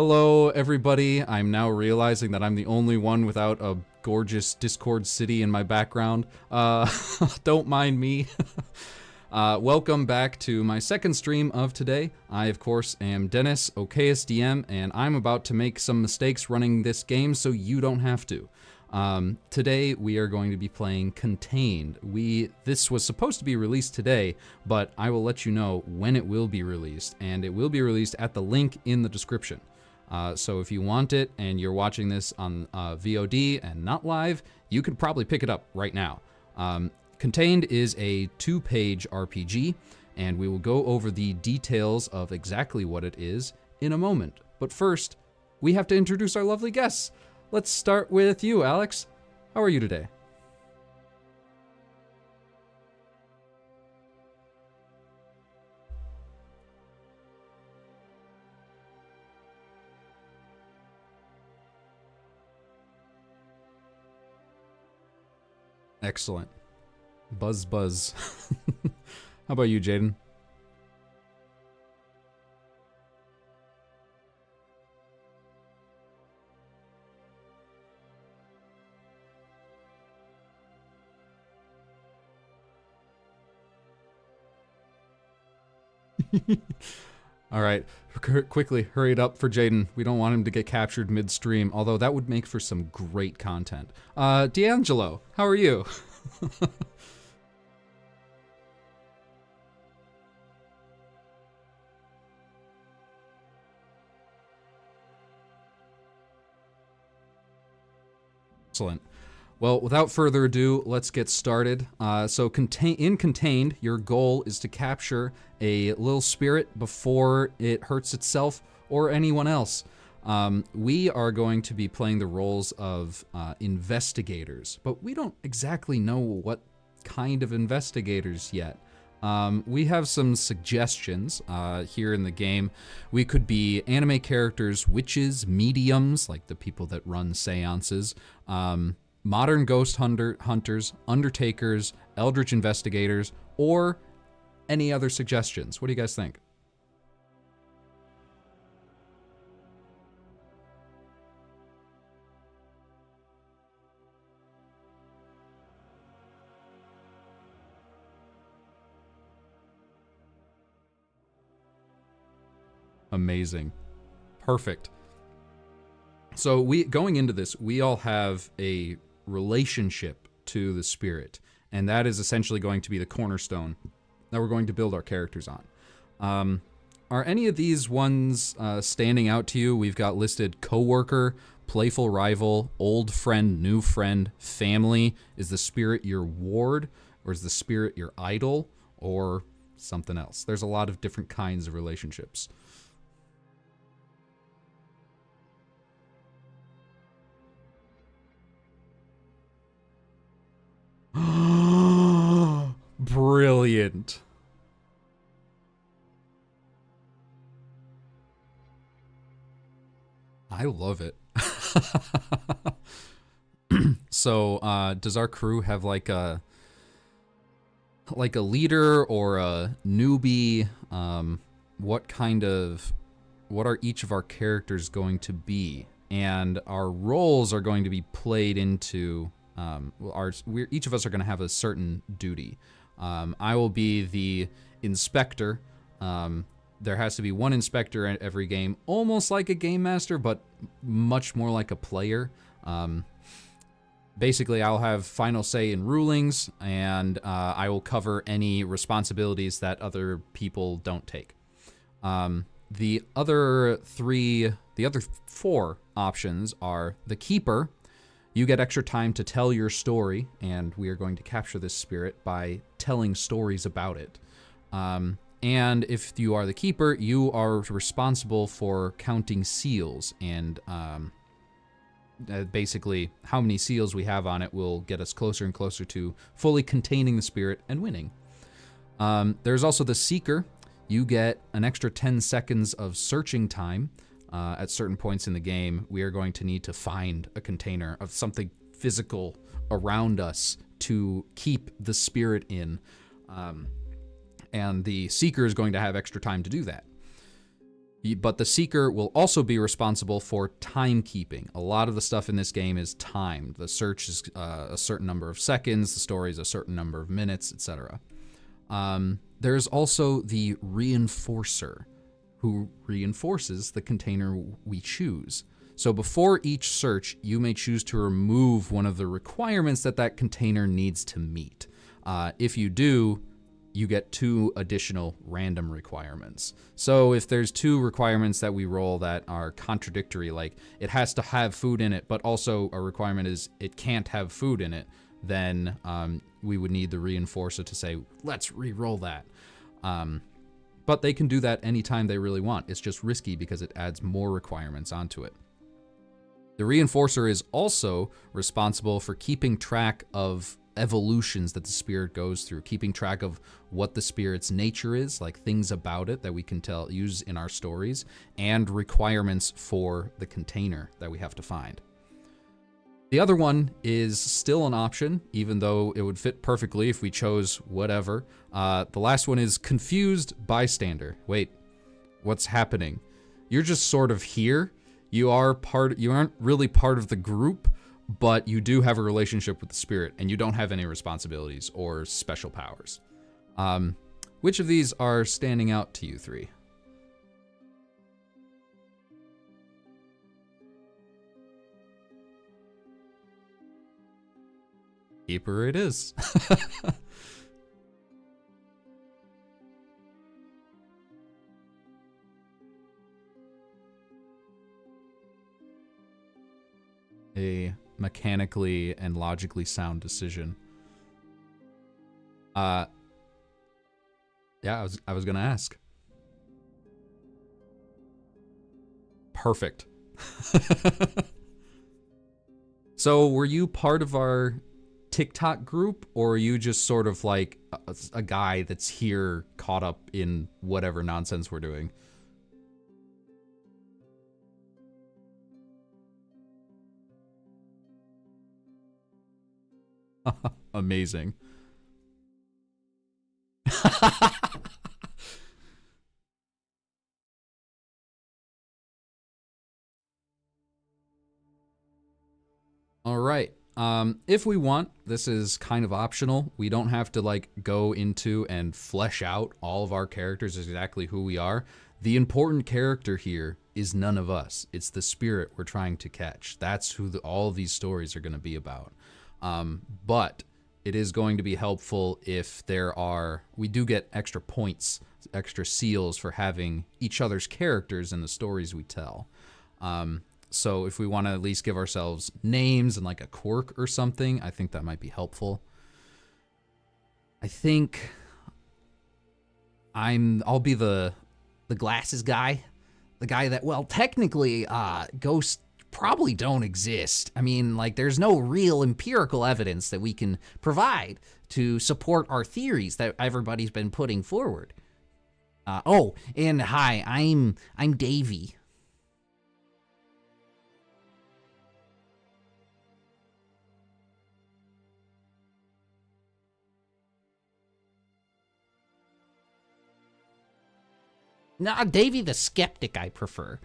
Hello, everybody. I'm now realizing that I'm the only one without a gorgeous Discord city in my background. Don't mind me. Welcome back to my second stream of today. I, of course, am Dennis, Okayus DM, and I'm about to make some mistakes running this game so you don't have to. Today, we are going to be playing Contained. This was supposed to be released today, but I will let you know when it will be released, and it will be released at the link in the description. So if you want it and you're watching this on VOD and not live, you could probably pick it up right now. Contained is a 2-page RPG, and we will go over the details of exactly what it is in a moment. But first, we have to introduce our lovely guests. Let's start with you, Alex. How are you today? Excellent. Buzz, buzz. How about you, Jayden? All right, quickly, hurry it up for Jayden. We don't want him to get captured midstream, although that would make for some great content. DeAngelo, how are you? Excellent. Well, without further ado, let's get started. In Contained, your goal is to capture a little spirit before it hurts itself or anyone else. We are going to be playing the roles of investigators, but we don't exactly know what kind of investigators yet. We have some suggestions here in the game. We could be anime characters, witches, mediums, like the people that run seances, modern ghost hunters, undertakers, eldritch investigators, or any other suggestions. What do you guys think? Amazing. Perfect. So going into this, we all have a relationship to the spirit, and that is essentially going to be the cornerstone that we're going to build our characters on. Are any of these ones standing out to you? We've got listed coworker, playful rival, old friend, new friend, family. Is the spirit your ward, or is the spirit your idol, or something else? There's a lot of different kinds of relationships. Brilliant. I love it. So, does our crew have like a leader or a newbie? What are each of our characters going to be? And our roles are going to be played into each of us are going to have a certain duty. I will be the inspector. There has to be one inspector at every game, almost like a game master, but much more like a player. Basically, I'll have final say in rulings, and I will cover any responsibilities that other people don't take. The other four options are the keeper. You get extra time to tell your story, and we are going to capture this spirit by telling stories about it. And if you are the keeper, you are responsible for counting seals, and basically how many seals we have on it will get us closer and closer to fully containing the spirit and winning. There's also the seeker. You get an extra 10 seconds of searching time. At certain points in the game, we are going to need to find a container of something physical around us to keep the spirit in. And the seeker is going to have extra time to do that. But the Seeker will also be responsible for timekeeping. A lot of the stuff in this game is timed. The search is a certain number of seconds, the story is a certain number of minutes, etc. There's also the Reinforcer, who reinforces the container we choose. So before each search, you may choose to remove one of the requirements that that container needs to meet. If you do, you get 2 additional random requirements. So if there's 2 requirements that we roll that are contradictory, like it has to have food in it, but also a requirement is it can't have food in it, then we would need the Reinforcer to say, let's re-roll that. But they can do that anytime they really want. It's just risky because it adds more requirements onto it. The Reinforcer is also responsible for keeping track of evolutions that the spirit goes through, keeping track of what the spirit's nature is, like things about it that we can use in our stories, and requirements for the container that we have to find. The other one is still an option, even though it would fit perfectly if we chose whatever. The last one is Confused Bystander. Wait, what's happening? You're just sort of here. You aren't really part of the group, but you do have a relationship with the spirit, and you don't have any responsibilities or special powers. Which of these are standing out to you 3? Keeper it is. A mechanically and logically sound decision. Yeah, I was gonna ask. Perfect. So were you part of our TikTok group, or are you just sort of like a guy that's here caught up in whatever nonsense we're doing? Amazing. All right. If we want, this is kind of optional. We don't have to like go into and flesh out all of our characters exactly who we are. The important character here is none of us. It's the spirit we're trying to catch. That's who all of these stories are going to be about. But it is going to be helpful if we do get extra points, extra seals for having each other's characters in the stories we tell. So if we want to at least give ourselves names and like a quirk or something, I think that might be helpful. I think I'll be the glasses guy. The guy that, well, technically, ghosts probably don't exist. I mean, like, there's no real empirical evidence that we can provide to support our theories that everybody's been putting forward. Oh, and hi, I'm Davey. Nah, Davey the Skeptic I prefer.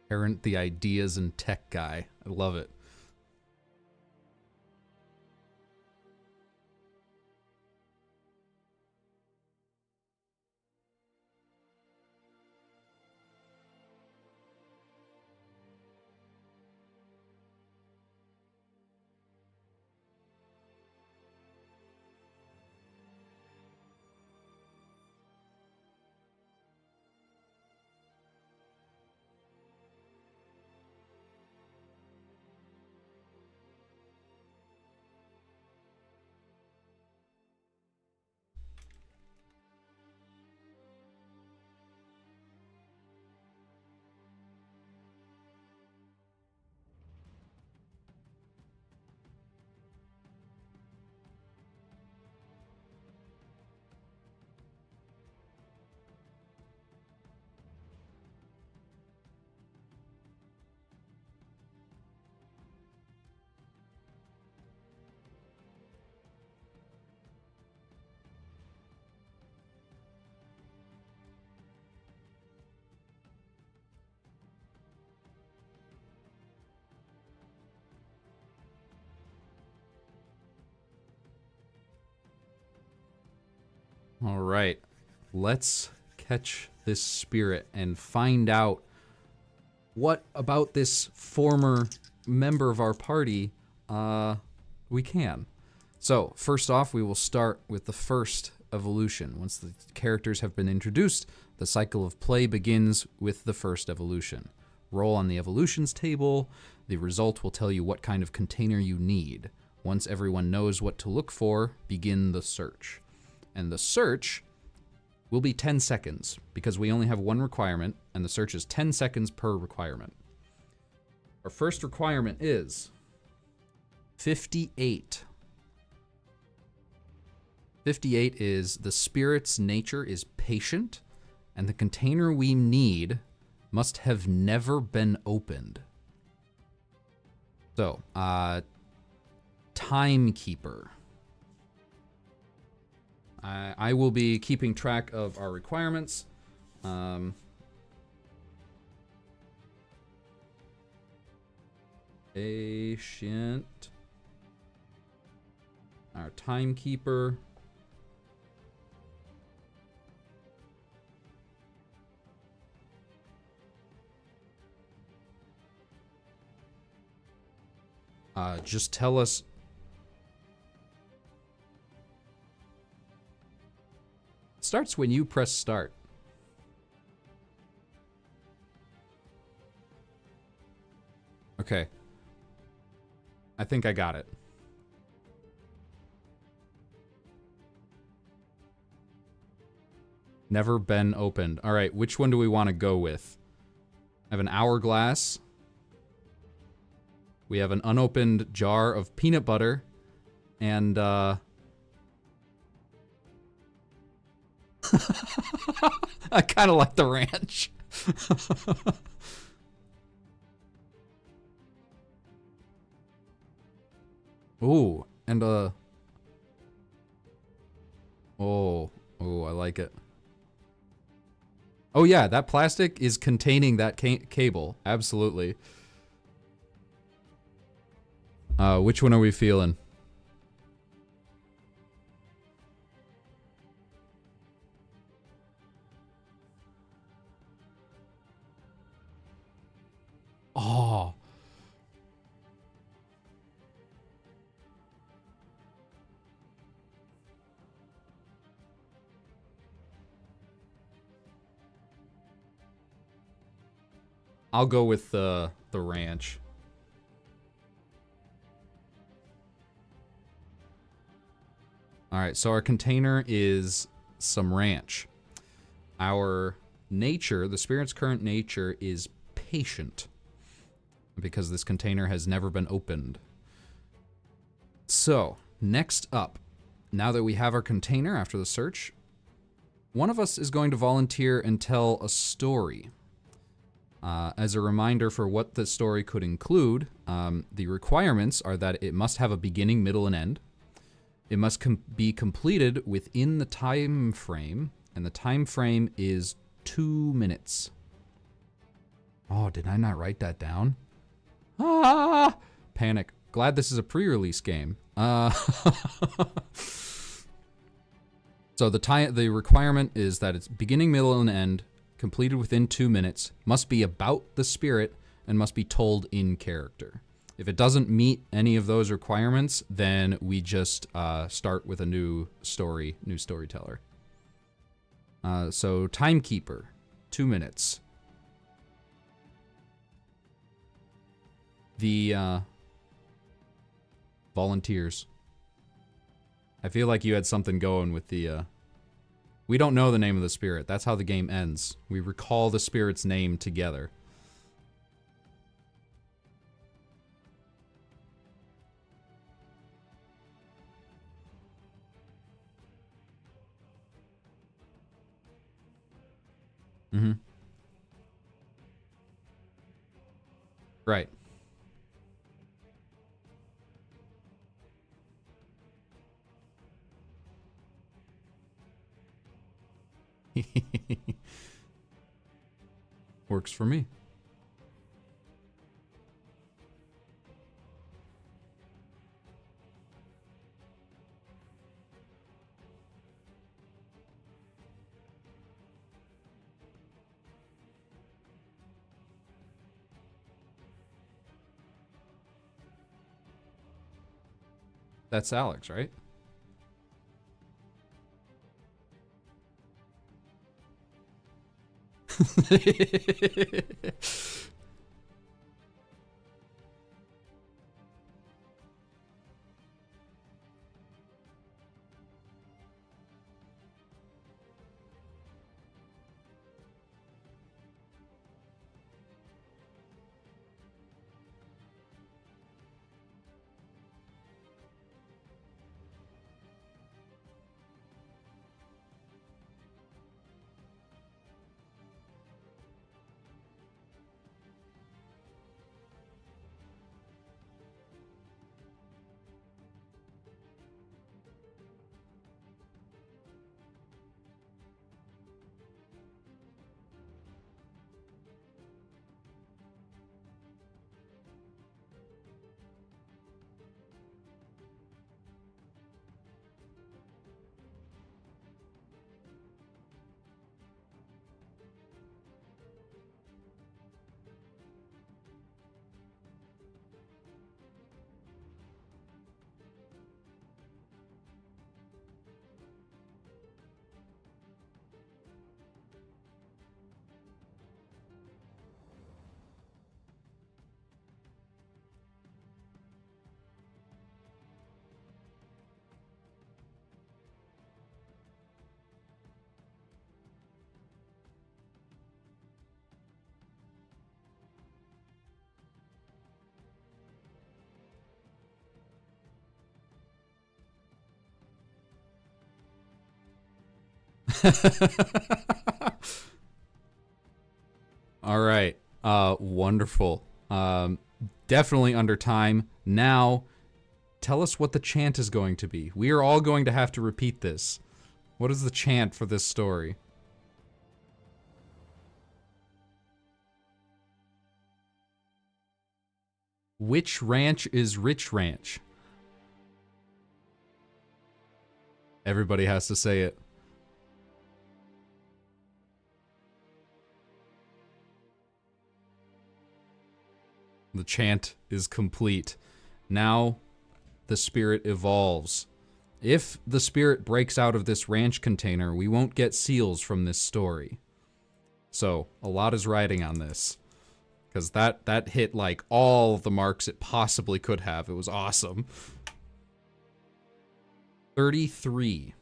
Aaron, the ideas and tech guy. I love it. All right. Let's catch this spirit and find out what about this former member of our party we can. So, first off, we will start with the first evolution. Once the characters have been introduced, the cycle of play begins with the first evolution. Roll on the evolutions table. The result will tell you what kind of container you need. Once everyone knows what to look for, begin the search. And the search will be 10 seconds, because we only have one requirement, and the search is 10 seconds per requirement. Our first requirement is 58. 58 is the spirit's nature is patient, and the container we need must have never been opened. So, Timekeeper. I will be keeping track of our requirements. Patient. Our Timekeeper. Just tell us. Starts when you press start. Okay. I think I got it. Never been opened. All right, which one do we want to go with? I have an hourglass. We have an unopened jar of peanut butter. And, I kind of like the ranch. Ooh, and oh, I like it. Oh yeah, that plastic is containing that cable. Absolutely. Which one are we feeling? Oh. I'll go with the ranch. All right, so our container is some ranch. Our nature, the spirit's current nature, is patient, because this container has never been opened. So, next up, now that we have our container after the search, one of us is going to volunteer and tell a story. As a reminder for what the story could include, the requirements are that it must have a beginning, middle, and end. It must be completed within the time frame, and the time frame is 2 minutes. Oh, did I not write that down? Ah! Panic. Glad this is a pre-release game. So the requirement is that it's beginning, middle, and end, completed within 2 minutes, must be about the spirit, and must be told in character. If it doesn't meet any of those requirements, then we just start with a new story, new storyteller. So Timekeeper, 2 minutes. The volunteers. I feel like you had something going with the... We don't know the name of the spirit. That's how the game ends. We recall the spirit's name together. Mm-hmm. Right. Works for me. That's Alex, right? All right. Wonderful. Definitely under time. Now, tell us what the chant is going to be. We are all going to have to repeat this. What is the chant for this story? Which ranch is Rich Ranch? Everybody has to say it. The chant is complete. Now, the spirit evolves. If the spirit breaks out of this ranch container, we won't get seals from this story. So, a lot is riding on this. Because that hit, like, all the marks it possibly could have. It was awesome. 33.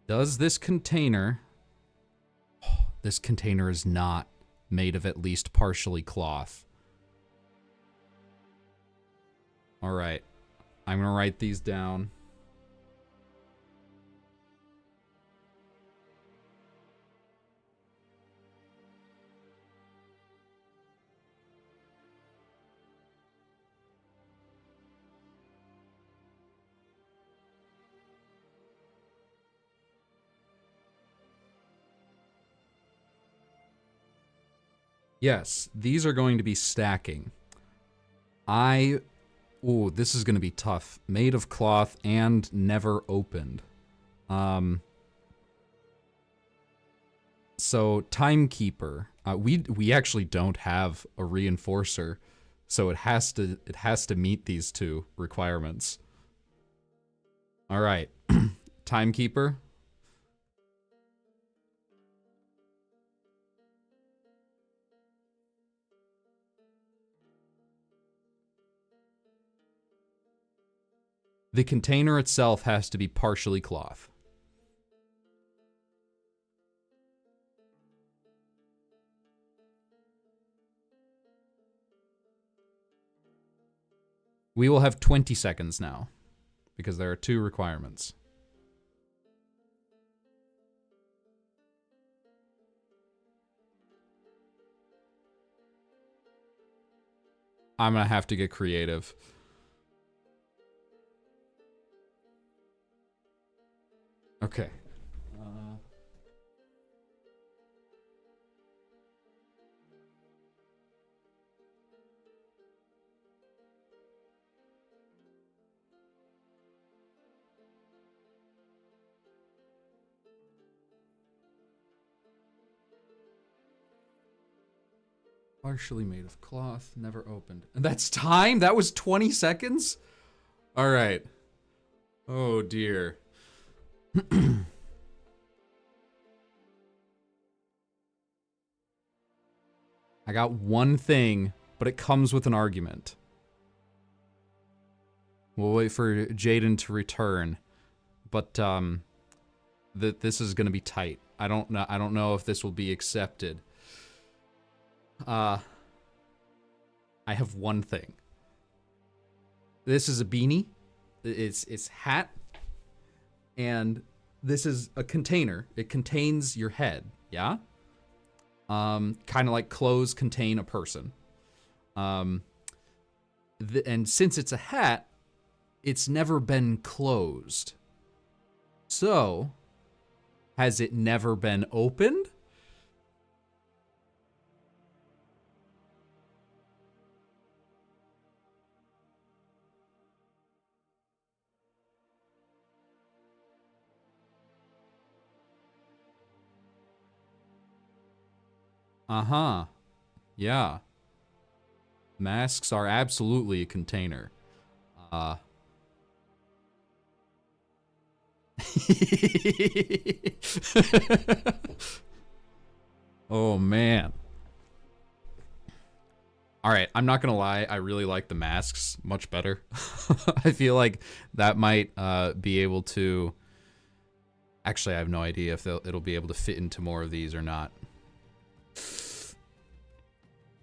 Does this container... This container is not made of at least partially cloth. Alright. I'm gonna write these down. Yes, these are going to be stacking. Ooh, this is going to be tough. Made of cloth and never opened. So, Timekeeper. We actually don't have a reinforcer, so it has to meet these two requirements. All right. Timekeeper. The container itself has to be partially cloth. We will have 20 seconds now, because there are two requirements. I'm gonna have to get creative. Okay. Partially made of cloth, never opened. And that's time? That was 20 seconds? All right. Oh, dear. I got one thing, but it comes with an argument. We'll wait for Jayden to return. But, this is gonna be tight. I don't know if this will be accepted. I have one thing. This is a beanie. It's hat. And this is a container. It contains your head, yeah? Kind of like clothes contain a person. And since it's a hat, it's never been closed. So, has it never been opened? Uh-huh. Yeah. Masks are absolutely a container. Oh, man. All right, I'm not gonna lie. I really like the masks much better. I feel like that might be able to... Actually, I have no idea if it'll be able to fit into more of these or not.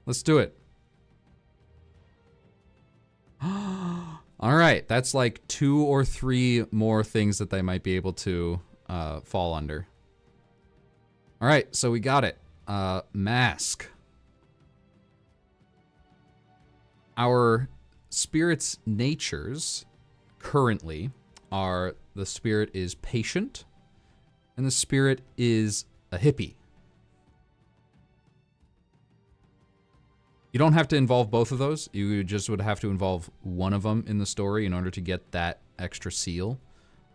Let's do it. All right, that's like 2 or 3 more things that they might be able to fall under. All right, so we got it. Mask. Our spirit's natures currently are the spirit is patient and the spirit is a hippie. You don't have to involve both of those. You just would have to involve one of them in the story in order to get that extra seal.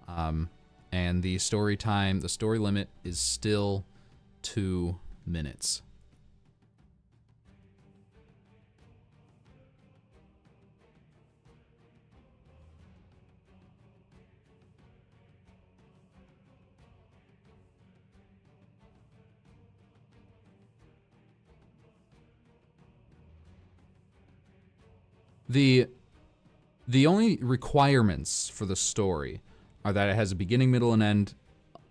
And the story time, the story limit is still 2 minutes. The only requirements for the story are that it has a beginning, middle, and end,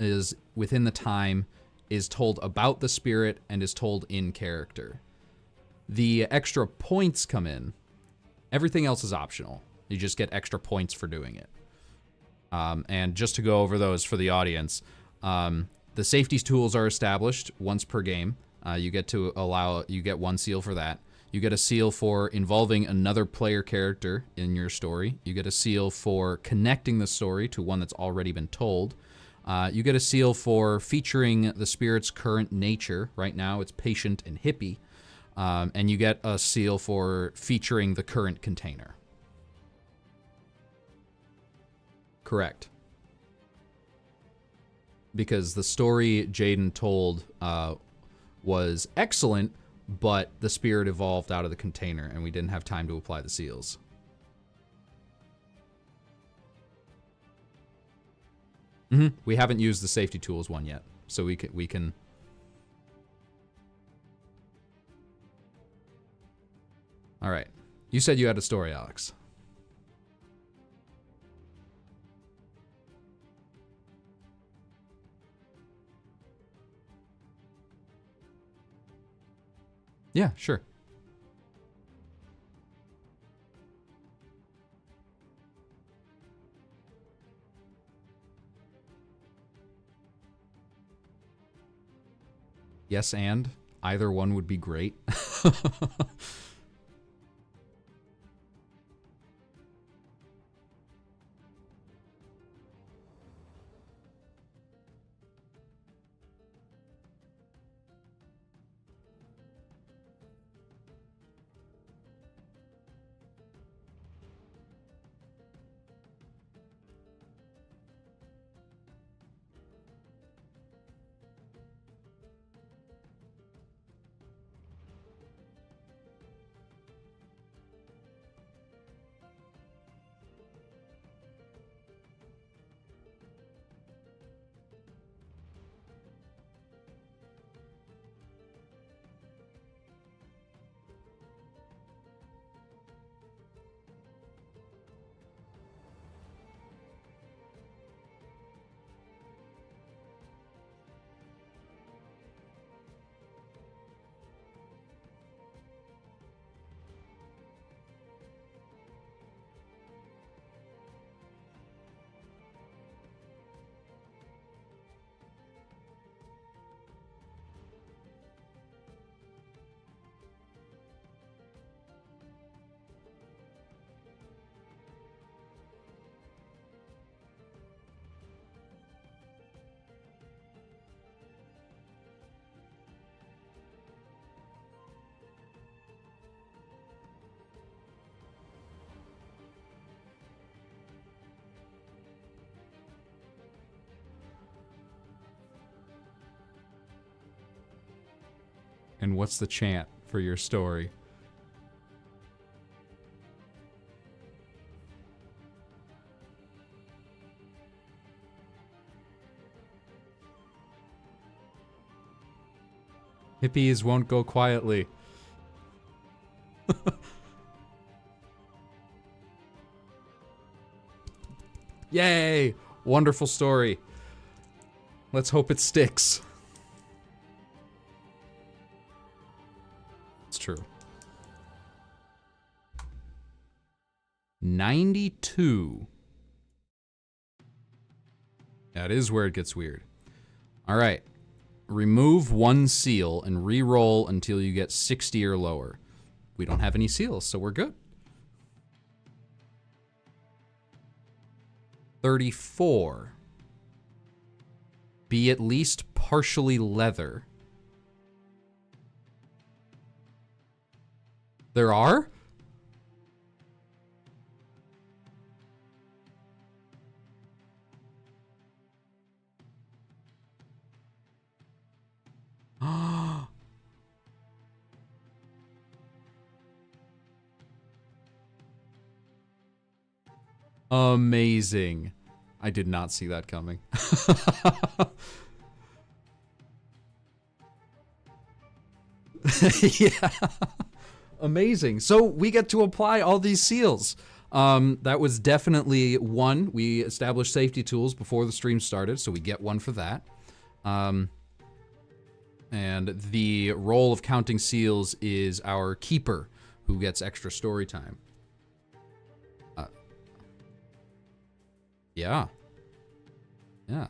is within the time, is told about the spirit, and is told in character. The extra points come in. Everything else is optional. You just get extra points for doing it. And just to go over those for the audience, the safety tools are established once per game. You get 1 seal for that. You get a seal for involving another player character in your story. You get a seal for connecting the story to one that's already been told. You get a seal for featuring the spirit's current nature. Right now, it's patient and hippie. And you get a seal for featuring the current container. Correct. Because the story Jayden told was excellent, but the spirit evolved out of the container, and we didn't have time to apply the seals. We haven't used the safety tools one yet, so we can. All right. You said you had a story, Alex. Yeah, sure. Yes, and either one would be great. And what's the chant for your story? Hippies won't go quietly. Yay! Wonderful story. Let's hope it sticks. It's true. 92. That is where it gets weird. All right. Remove one seal and re-roll until you get 60 or lower. We don't have any seals, so we're good. 34. Be at least partially leather. There are? Amazing. I did not see that coming. Yeah. Amazing. So we get to apply all these seals. That was definitely one. We established safety tools before the stream started, so we get one for that. And the role of counting seals is our keeper, who gets extra story time. Yeah. Yeah.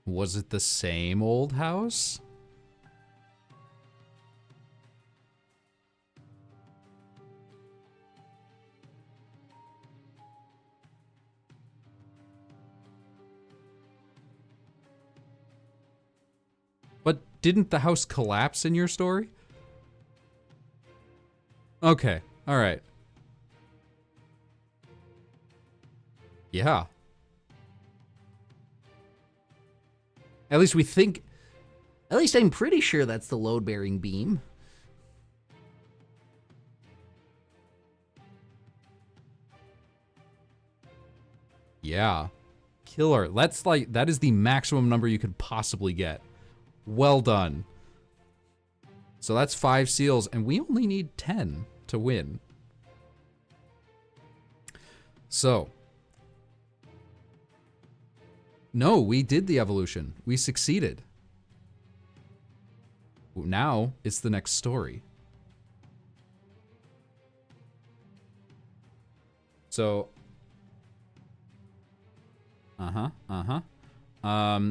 Was it the same old house? But didn't the house collapse in your story? Okay, all right. Yeah. At least we think... At least I'm pretty sure that's the load-bearing beam. Yeah. Killer. That's like... That is the maximum number you could possibly get. Well done. So that's 5 seals, and we only need 10 to win. So... No, we did the evolution. We succeeded. Now, it's the next story. So...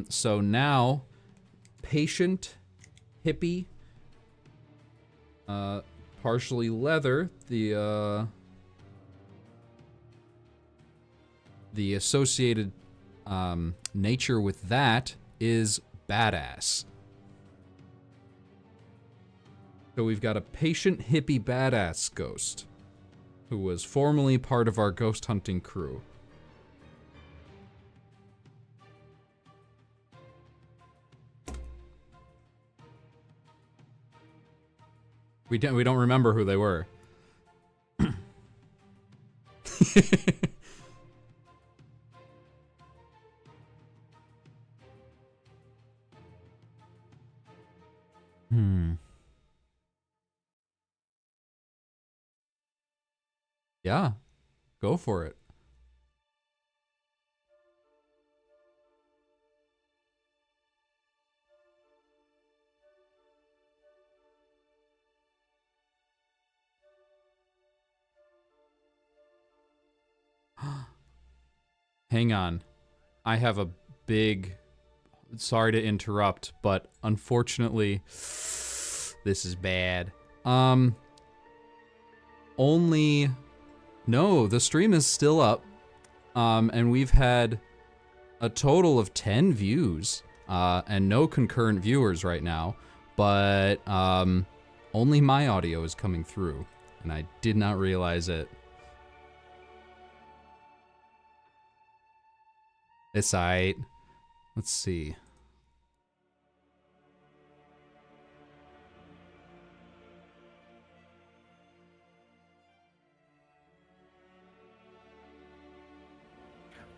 So now... Patient, hippie, partially leather, the associated nature with that is badass. So we've got a patient, hippie, badass ghost who was formerly part of our ghost hunting crew. We don't remember who they were. Yeah. Go for it. Hang on. I have a big... Sorry to interrupt, but unfortunately, this is bad. Only... No, the stream is still up. And we've had a total of 10 views. And no concurrent viewers right now. But only my audio is coming through. and I did not realize it. It's aight. Let's see.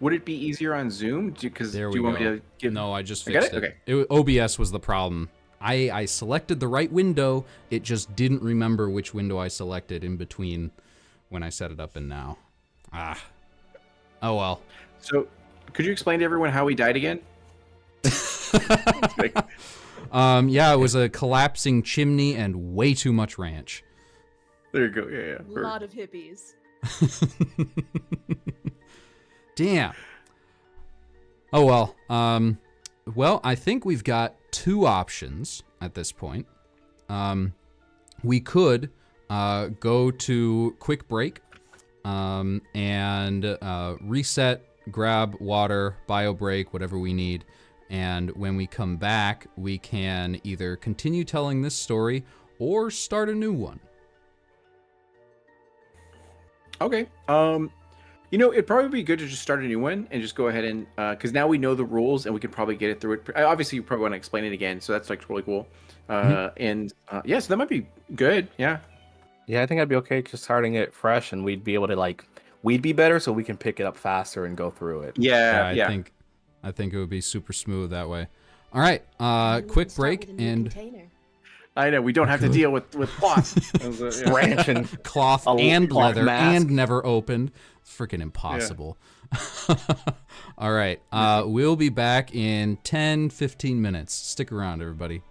Would it be easier on Zoom? Because There do we you want go. me to give? No, I just I got fixed it? it. Okay. OBS was the problem. I selected the right window. It just didn't remember which window I selected in between when I set it up and now. Ah. Oh well. So, could you explain to everyone how he died again? Yeah, it was a collapsing chimney and way too much ranch. There you go. Yeah, A yeah. lot of hippies. Damn. Oh well. Well, I think we've got two options at this point. We could go to quick break and reset, grab water, bio break, whatever we need. And when we come back, we can either continue telling this story or start a new one. Okay. You know, it'd probably be good to just start a new one and just go ahead and because now we know the rules and we can probably get it through it. Obviously, you probably want to explain it again, so that's like really cool. And yeah, so that might be good. Yeah. Yeah, I think I'd be okay just starting it fresh, and we'd be able to we'd be better, so we can pick it up faster and go through it. Yeah. I think it would be super smooth that way. All right, quick break and I know we don't have to deal with cloth, Ranch and cloth a and cloth leather mask. and never opened. It's freaking impossible. All right, we'll be back in 10-15 minutes. Stick around, everybody.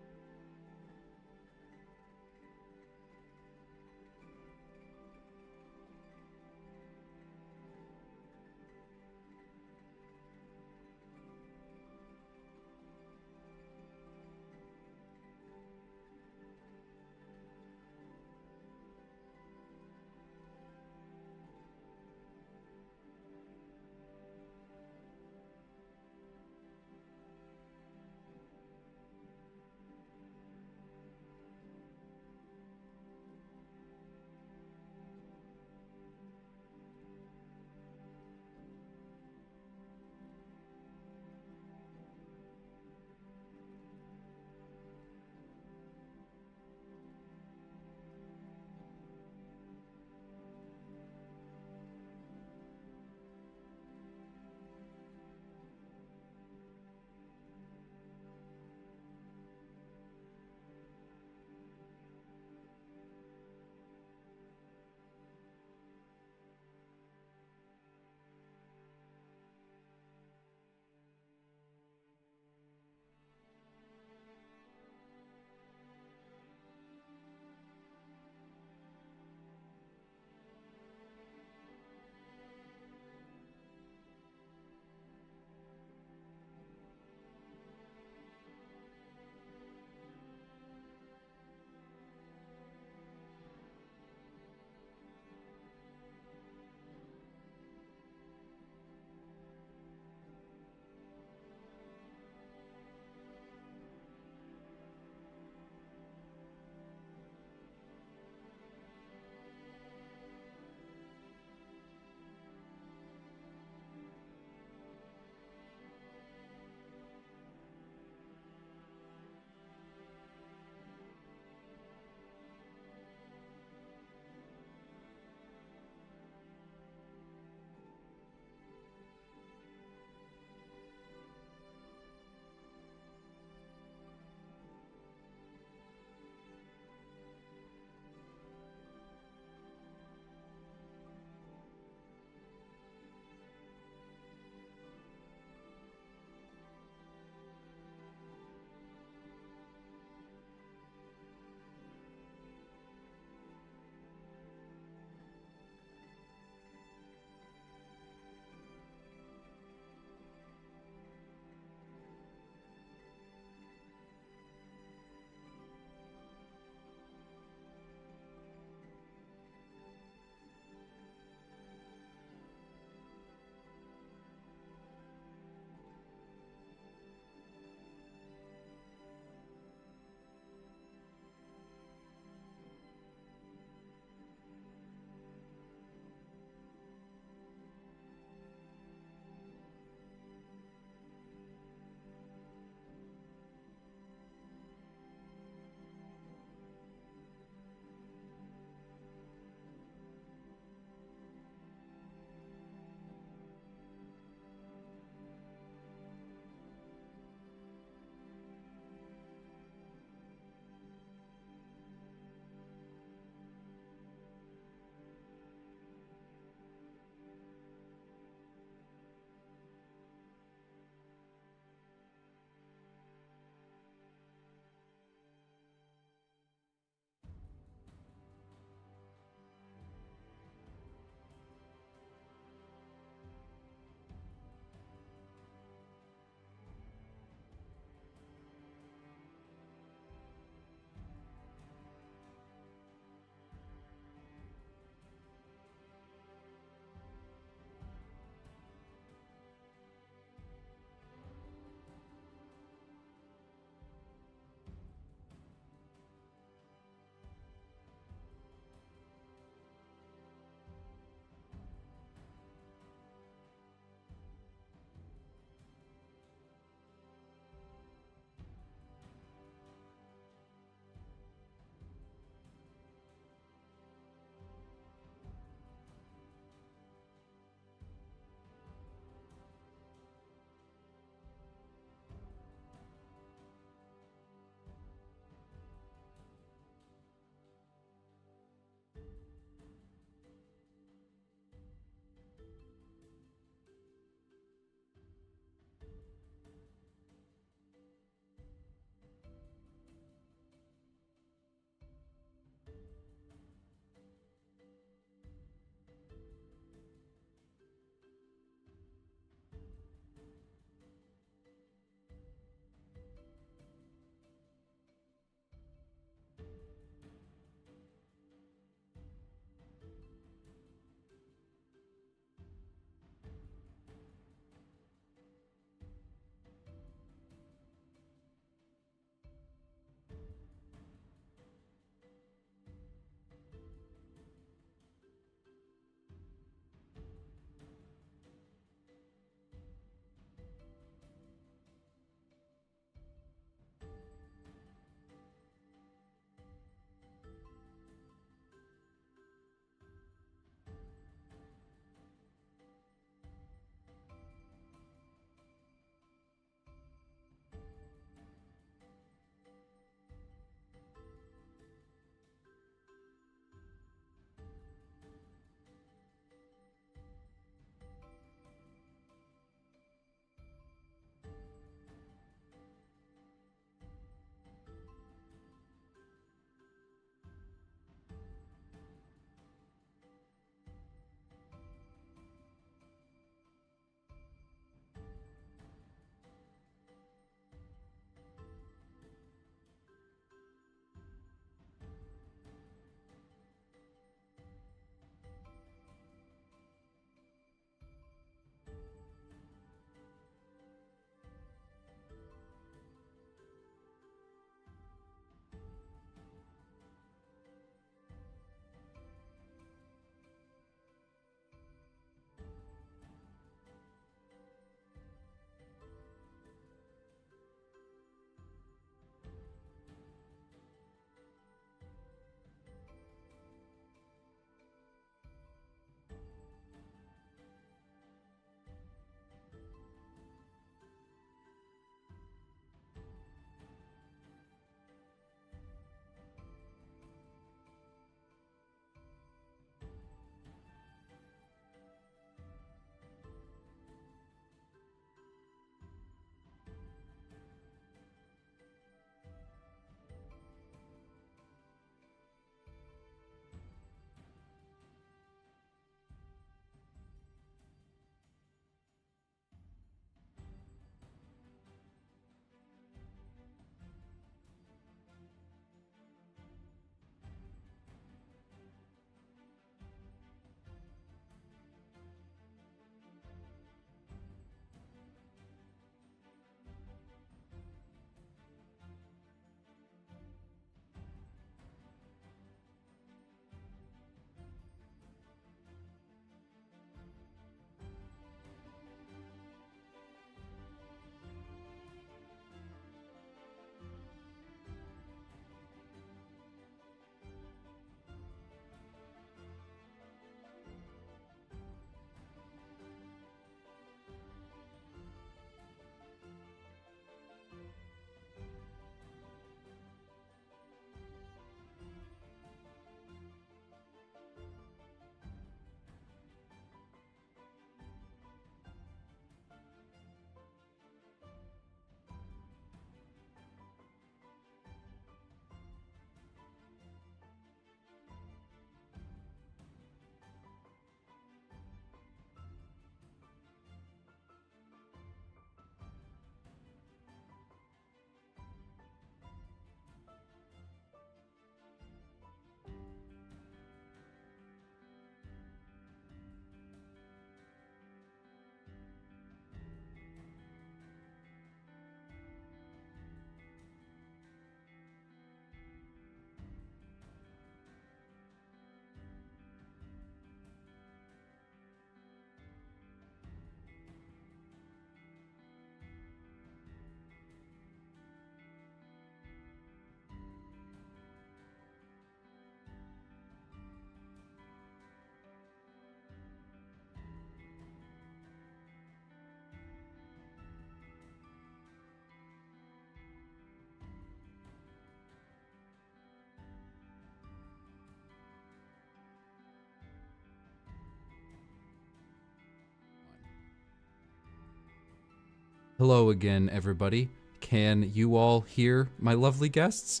Hello again, everybody. Can you all hear my lovely guests?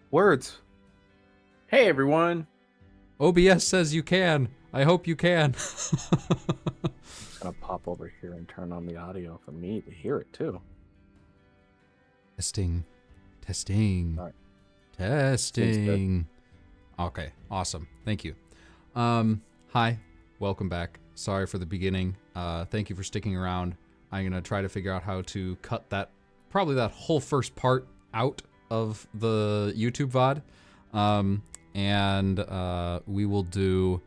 Words. Hey, everyone. OBS says you can. I hope you can. I'm just gonna pop over here and turn on the audio for me to hear it too. Testing. All right. Testing. Okay, awesome. Thank you. Hi, welcome back. Sorry for the beginning. Thank you for sticking around. I'm gonna try to figure out how to cut probably that whole first part out of the YouTube VOD. And we will do,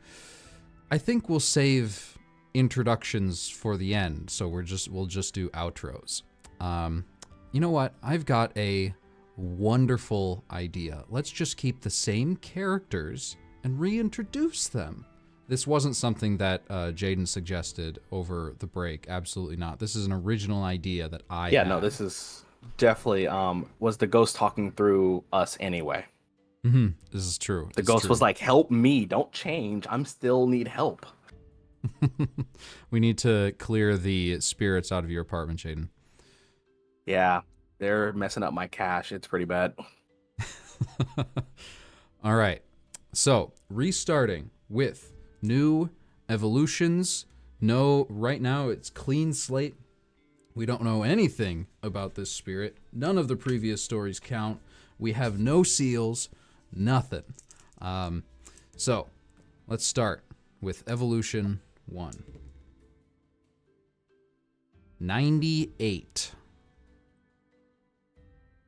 I think we'll save introductions for the end. So we'll just do outros. You know what? I've got a wonderful idea. Let's just keep the same characters and reintroduce them. This wasn't something that Jayden suggested over the break. Absolutely not. This is an original idea that I had. No, this is definitely was the ghost talking through us anyway. Mm-hmm. This is true. The ghost was like, "Help me! Don't change. I'm still need help." We need to clear the spirits out of your apartment, Jayden. Yeah, they're messing up my cash. It's pretty bad. All right. So, restarting with new evolutions. No, right now it's clean slate. We don't know anything about this spirit. None of the previous stories count. We have no seals, nothing. So, let's start with evolution 1. 98.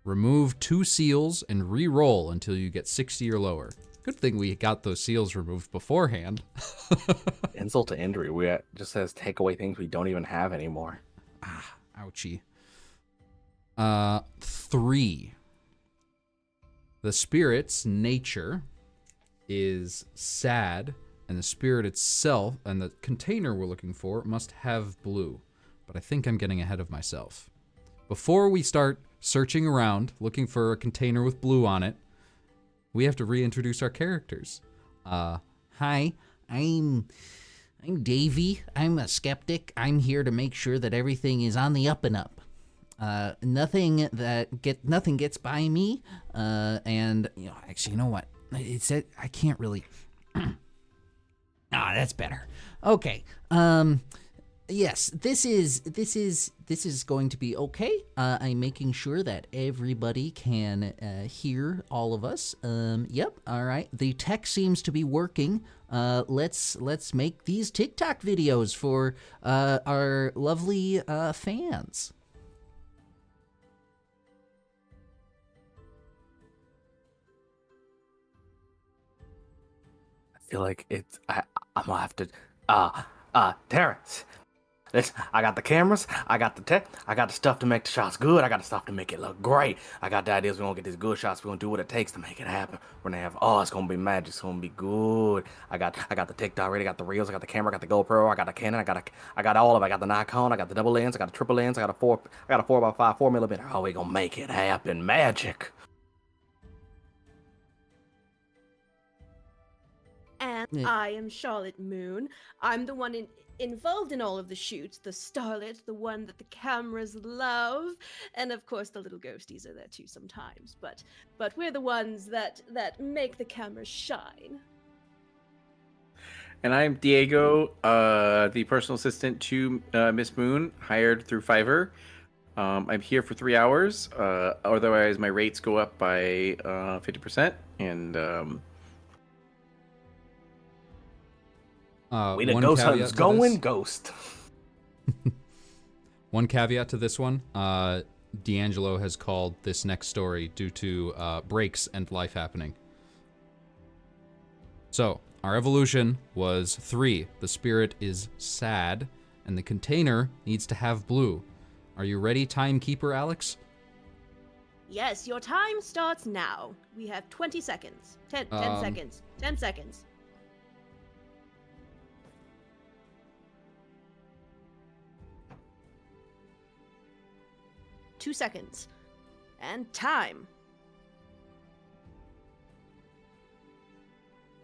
Remove 2 seals and re-roll until you get 60 or lower. Good thing we got those seals removed beforehand. Insult to injury. We just says take away things we don't even have anymore. Ah, ouchie. 3. The spirit's nature is sad, and the spirit itself and the container we're looking for must have blue. But I think I'm getting ahead of myself. Before we start searching around, looking for a container with blue on it, we have to reintroduce our characters. Hi, I'm Davey. I'm a skeptic. I'm here to make sure that everything is on the up and up. Nothing gets by me. And actually, you know what? It said I can't really. That's better. Okay. Yes, this is going to be okay. I'm making sure that everybody can hear all of us. Yep. All right. The tech seems to be working. Let's make these TikTok videos for our lovely fans. I feel like it's. I'm gonna have to. Terrence. I got the cameras, I got the tech, I got the stuff to make the shots good, I got the stuff to make it look great. I got the ideas, we're gonna get these good shots, we're gonna do what it takes to make it happen. We're gonna have, it's gonna be magic, it's gonna be good. I got the TikTok ready, I got the reels, I got the camera, I got the GoPro, I got the Canon, I got all of it. I got the Nikon, I got the double lens, I got the triple lens, I got a 4x5 4mm. Oh, we gonna make it happen, magic. And I am Charlotte Moon. I'm the one involved in all of the shoots, the starlet, the one that the cameras love, and of course the little ghosties are there too sometimes. But we're the ones that make the cameras shine. And I'm Diego, the personal assistant to Miss Moon, hired through Fiverr. I'm here for 3 hours. Otherwise, my rates go up by 50%. And we the ghost hunt's going ghost. One caveat to this one, DeAngelo has called this next story due to breaks and life happening. So, our evolution was 3. The spirit is sad, and the container needs to have blue. Are you ready, timekeeper Alex? Yes, your time starts now. We have 20 seconds. 10 seconds. 10 seconds. 2 seconds. And time.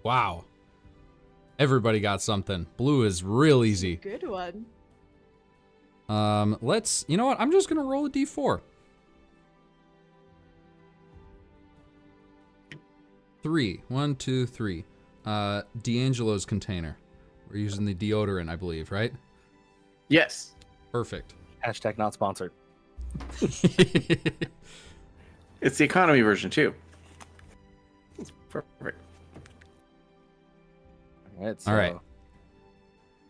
Wow. Everybody got something. Blue is real easy. Good one. You know what? I'm just gonna roll a d4. 3. 1, 2, 3. DeAngelo's container. We're using the deodorant, I believe, right? Yes. Perfect. Hashtag not sponsored. It's the economy version too. It's perfect. All right. So All right.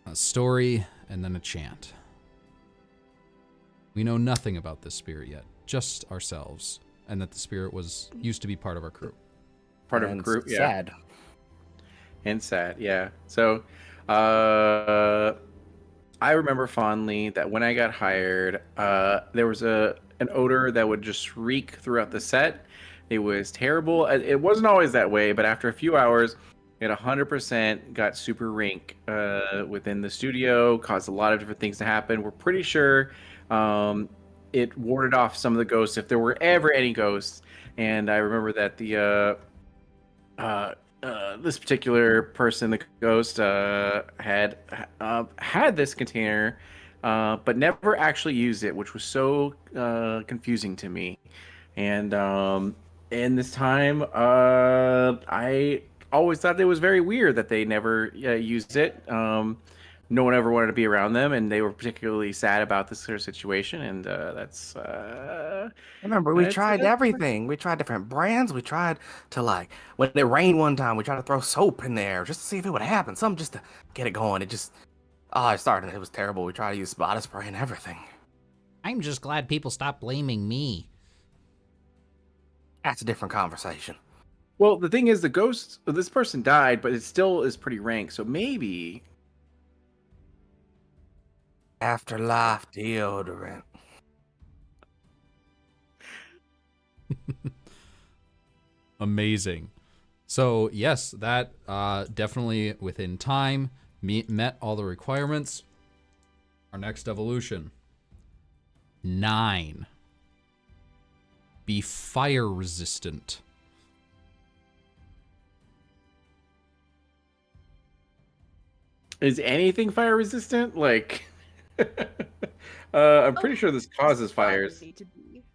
A story and then a chant. We know nothing about this spirit yet, just ourselves, and that the spirit used to be part of our crew. Part of a group, yeah. Sad. And sad, yeah. So, I remember fondly that when I got hired, there was an odor that would just reek throughout the set. It was terrible. It wasn't always that way, but after a few hours, it 100% got super rank within the studio, caused a lot of different things to happen. We're pretty sure it warded off some of the ghosts, if there were ever any ghosts. And I remember that this particular person, the ghost, had this container, but never actually used it, which was so confusing to me. And in this time, I always thought it was very weird that they never used it. No one ever wanted to be around them, and they were particularly sad about this sort of situation. And that's. Remember, we tried everything. We tried different brands. We tried to, like, when it rained one time, we tried to throw soap in there just to see if it would happen. Something just to get it going. It just, it started. It was terrible. We tried to use body spray and everything. I'm just glad people stopped blaming me. That's a different conversation. Well, the thing is, this person died, but it still is pretty rank. So maybe. Afterlife deodorant. Amazing. So, yes, that definitely within time met all the requirements. Our next evolution. 9. Be fire resistant. Is anything fire resistant? Like, I'm pretty sure this causes fires.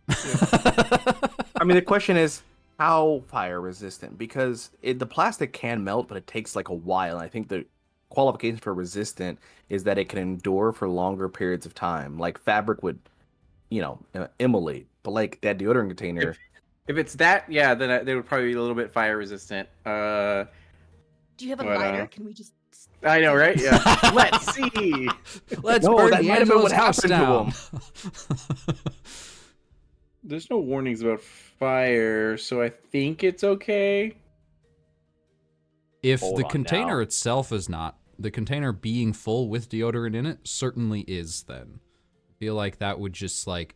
I mean, the question is, how fire resistant? Because the plastic can melt, but it takes like a while. And I think the qualification for resistant is that it can endure for longer periods of time. Like fabric would, immolate. But like that deodorant container. If it's that, yeah, then they would probably be a little bit fire resistant. Do you have a lighter? Can we just? I know, right? Yeah. Let's see. Let's burn that might have been DeAngelo's what house happened to down. There's no warnings about fire, so I think it's okay. If Hold the on container now. itself is not, the container being full with deodorant in it certainly is then. I feel like that would just like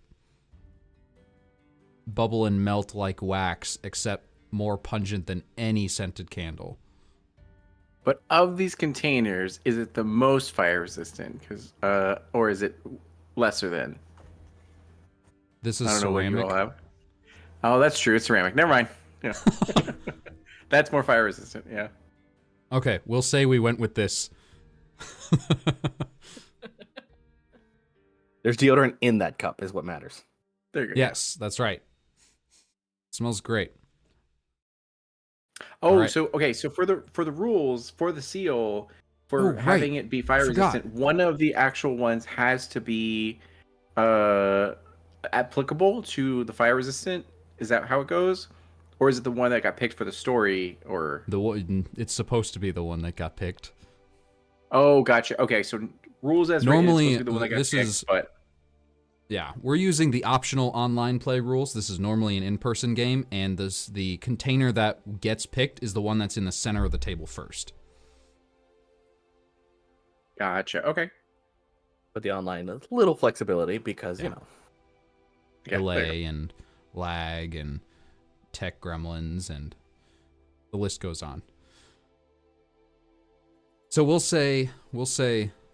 bubble and melt like wax, except more pungent than any scented candle. But of these containers, is it the most fire resistant? Or is it lesser than? This is I don't know what you ceramic. all have. Oh, that's true. It's ceramic. Never mind. Yeah. That's more fire resistant. Yeah. Okay, we'll say we went with this. There's deodorant in that cup, is what matters. There you go. Yes, that's right. Smells great. Oh, All right. so okay. So for the rules for the seal for Oh, right. having it be fire Forgot. resistant, one of the actual ones has to be applicable to the fire resistant. Is that how it goes, or is it the one that got picked for the story? Or It's supposed to be the one that got picked. oh, gotcha. Okay, so rules as written, it's Normally, supposed to be the one that got this picked, is- but Yeah, we're using the optional online play rules. This is normally an in-person game, and the container that gets picked is the one that's in the center of the table first. gotcha. Okay. But the online, a little flexibility because, Yeah, there you Delay and lag and tech gremlins, and the list goes on. So we'll say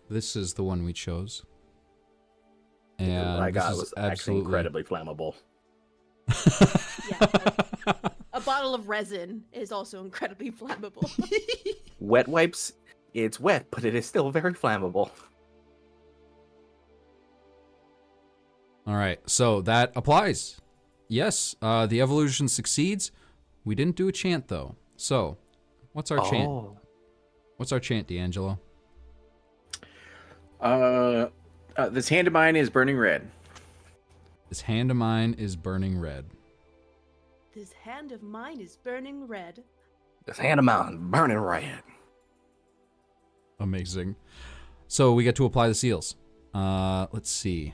this is the one we chose. And what I got this is was actually incredibly flammable. Yeah, a bottle of resin is also incredibly flammable. Wet wipes, it's wet, but it is still very flammable. All right, so that applies. Yes, the evolution succeeds. We didn't do a chant though. So, what's our chant? What's our chant, DeAngelo? This hand of mine is burning red. This hand of mine is burning red. This hand of mine is burning red. This hand of mine burning red. Amazing. So we get to apply the seals. Let's see.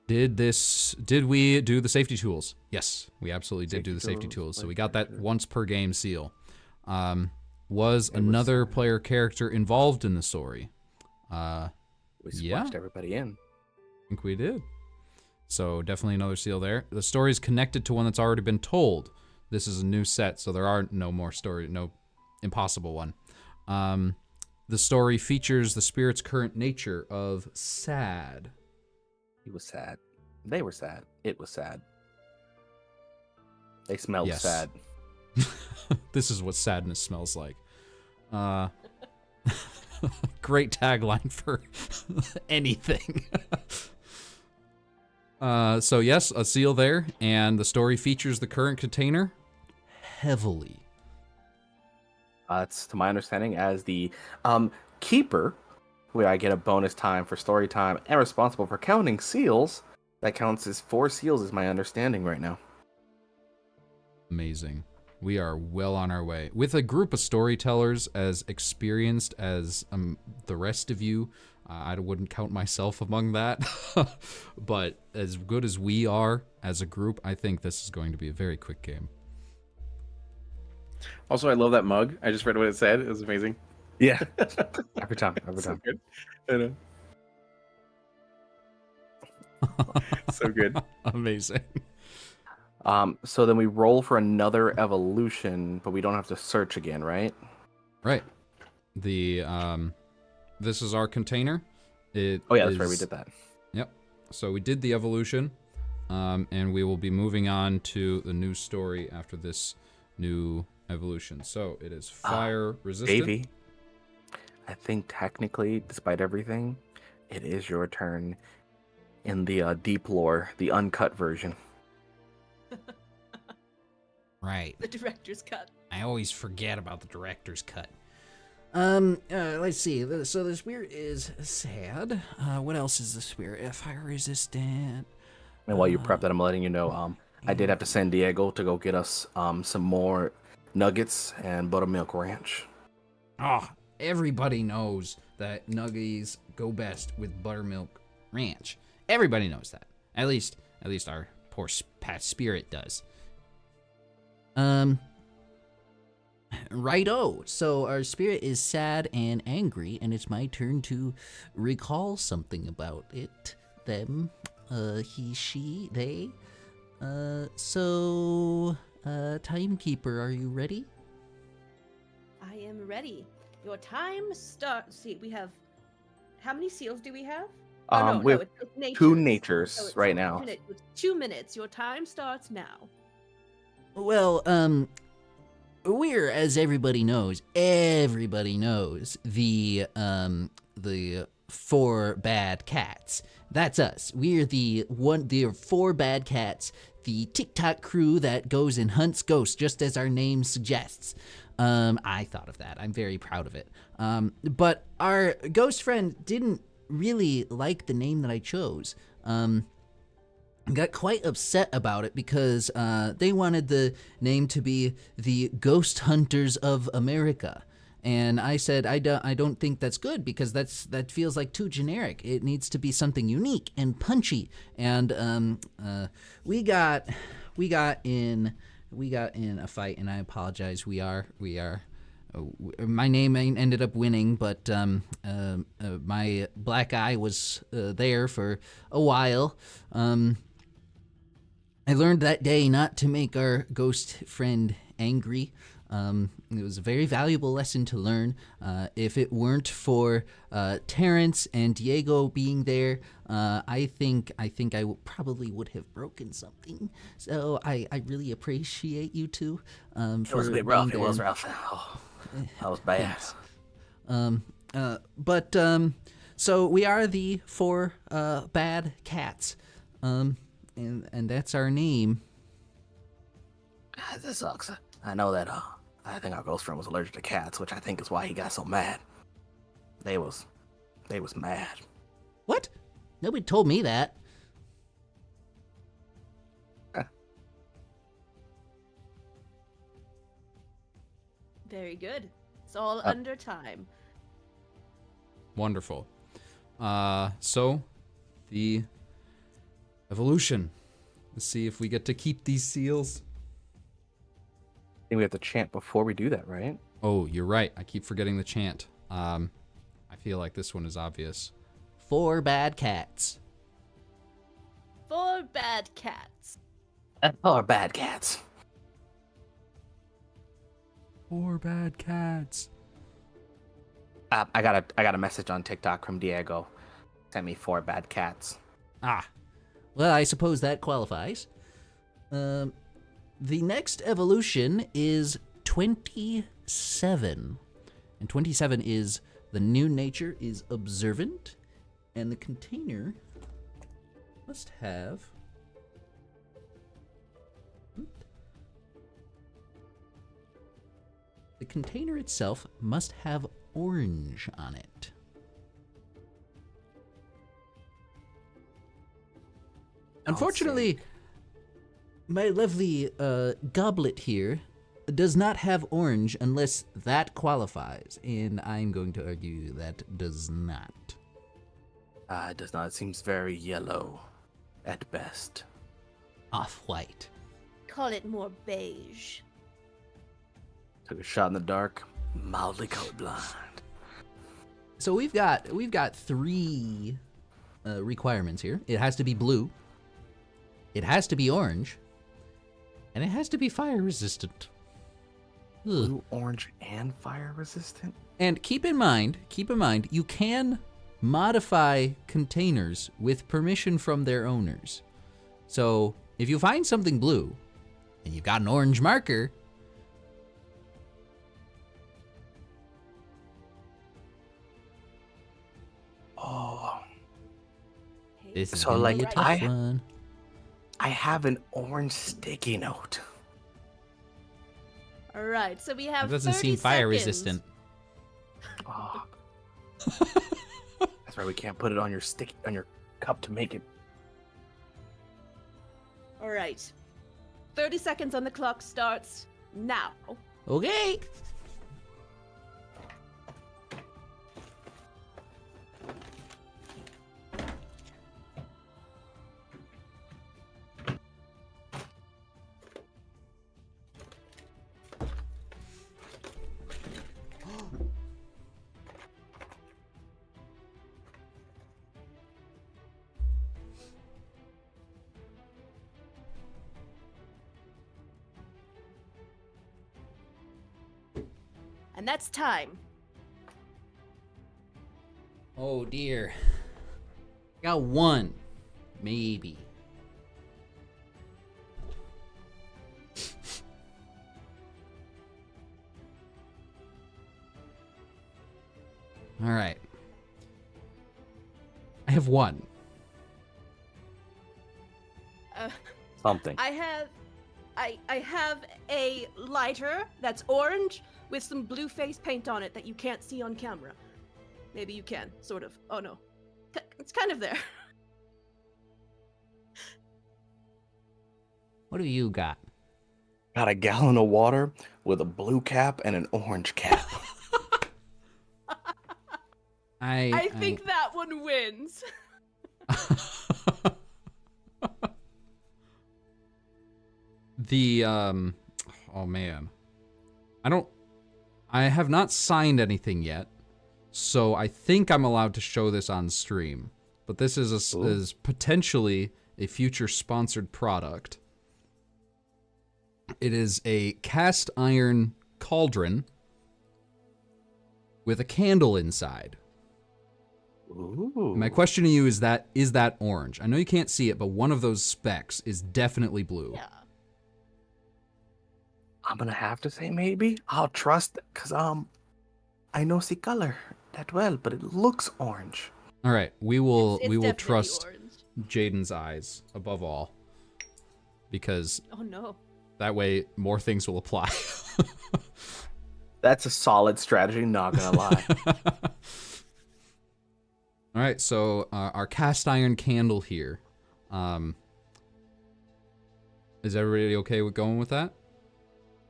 Did we do the safety tools? Yes, we absolutely did do the safety tools. So we got that once per game seal. Was another player character involved in the story? We splashed everybody in. I think we did. So definitely another seal there. The story is connected to one that's already been told. This is a new set, so there are no more story, no impossible one. The story features the spirit's current nature of sad. He was sad. They were sad. It was sad. They smelled sad. This is what sadness smells like. Great tagline for anything. So yes, a seal there, and the story features the current container heavily. It's to my understanding as the keeper, where I get a bonus time for story time and responsible for counting seals. That counts as 4 seals is my understanding right now. Amazing. We are well on our way. With a group of storytellers as experienced as the rest of you, I wouldn't count myself among that. But as good as we are as a group, I think this is going to be a very quick game. Also, I love that mug. I just read what it said. It was amazing. Yeah. every time. So good. I know. So good. Amazing. So then we roll for another evolution, but we don't have to search again, right? Right. The this is our container. That's right. We did that. Yep. So we did the evolution, and we will be moving on to the new story after this new evolution. So it is fire resistant. Davey, I think technically, despite everything, it is your turn in the deep lore, the uncut version. Right. The director's cut. I always forget about the director's cut. Let's see. So the spirit is sad. What else is the spirit? Fire resistant. And while you prep that, I'm letting you know, I did have to send Diego to go get us some more nuggets and buttermilk ranch. Oh, everybody knows that nuggies go best with buttermilk ranch. Everybody knows that. At least our poor pet spirit does. Righto. So our spirit is sad and angry, and it's my turn to recall something about it. Them. He, she, they. Timekeeper, are you ready? I am ready. Your time starts. See, we have. How many seals do we have? We have it's 2 natures right now. It's 2 minutes. Your time starts now. Well, we're, as everybody knows, the 4 bad cats. That's us. We're the 4 bad cats, the TikTok crew that goes and hunts ghosts, just as our name suggests. I thought of that. I'm very proud of it. But our ghost friend didn't really like the name that I chose. Got quite upset about it because they wanted the name to be the Ghost Hunters of America. And I said, I don't think that's good because that feels like too generic. It needs to be something unique and punchy. And we got in a fight, and I apologize. My name ended up winning, but my black eye was there for a while. I learned that day not to make our ghost friend angry. It was a very valuable lesson to learn. If it weren't for Terrence and Diego being there, I think I probably would have broken something. So I really appreciate you two. It was a bit rough. It was rough. Oh, that was bad. So we are the 4 bad cats. And that's our name. This sucks. I know that. I think our ghost friend was allergic to cats, which I think is why he got so mad. They was mad. What? Nobody told me that. Very good. It's all under time. Wonderful. So, the evolution. Let's see if we get to keep these seals. I think we have to chant before we do that, right? Oh, you're right. I keep forgetting the chant. I feel like this one is obvious. 4 bad cats. 4 bad cats. Or bad cats. 4 bad cats. I got a message on TikTok from Diego. Sent me 4 bad cats. Ah. Well, I suppose that qualifies. The next evolution is 27. And 27 is the new nature is observant. And the container must have... The container itself must have orange on it. Unfortunately, my lovely goblet here does not have orange unless that qualifies, and I'm going to argue that does not. It does not. It seems very yellow at best. Off-white. Call it more beige. Took a shot in the dark. Mildly colorblind. So we've got 3 requirements here. It has to be blue. It has to be orange. And it has to be fire resistant. Ugh. Blue, orange, and fire resistant? And keep in mind, you can modify containers with permission from their owners. So if you find something blue and you've got an orange marker, Oh. this is So, gonna like, be a tough one. I have an orange sticky note. All right, so we have That doesn't 30 seem fire seconds. resistant. Oh. That's right. We can't put it on your cup to make it. All right. 30 seconds on the clock starts now. Okay. And that's time. Oh dear. Got 1. Maybe. All right. I have 1. Something. I have a lighter that's orange with some blue face paint on it that you can't see on camera. Maybe you can, sort of. Oh no. It's kind of there. What have you got? Got a gallon of water with a blue cap and an orange cap. I think that one wins. Oh man. I have not signed anything yet, so I think I'm allowed to show this on stream. But this is potentially a future sponsored product. It is a cast iron cauldron with a candle inside. Ooh. My question to you is that orange? I know you can't see it, but one of those specks is definitely blue. Yeah. I'm gonna have to say maybe. I'll trust because I know color that well, but it looks orange. All right, we will It's definitely trust orange. Jayden's eyes above all, because Oh no. that way more things will apply. That's a solid strategy, not gonna lie. All right, so our cast iron candle here. Is everybody okay with going with that?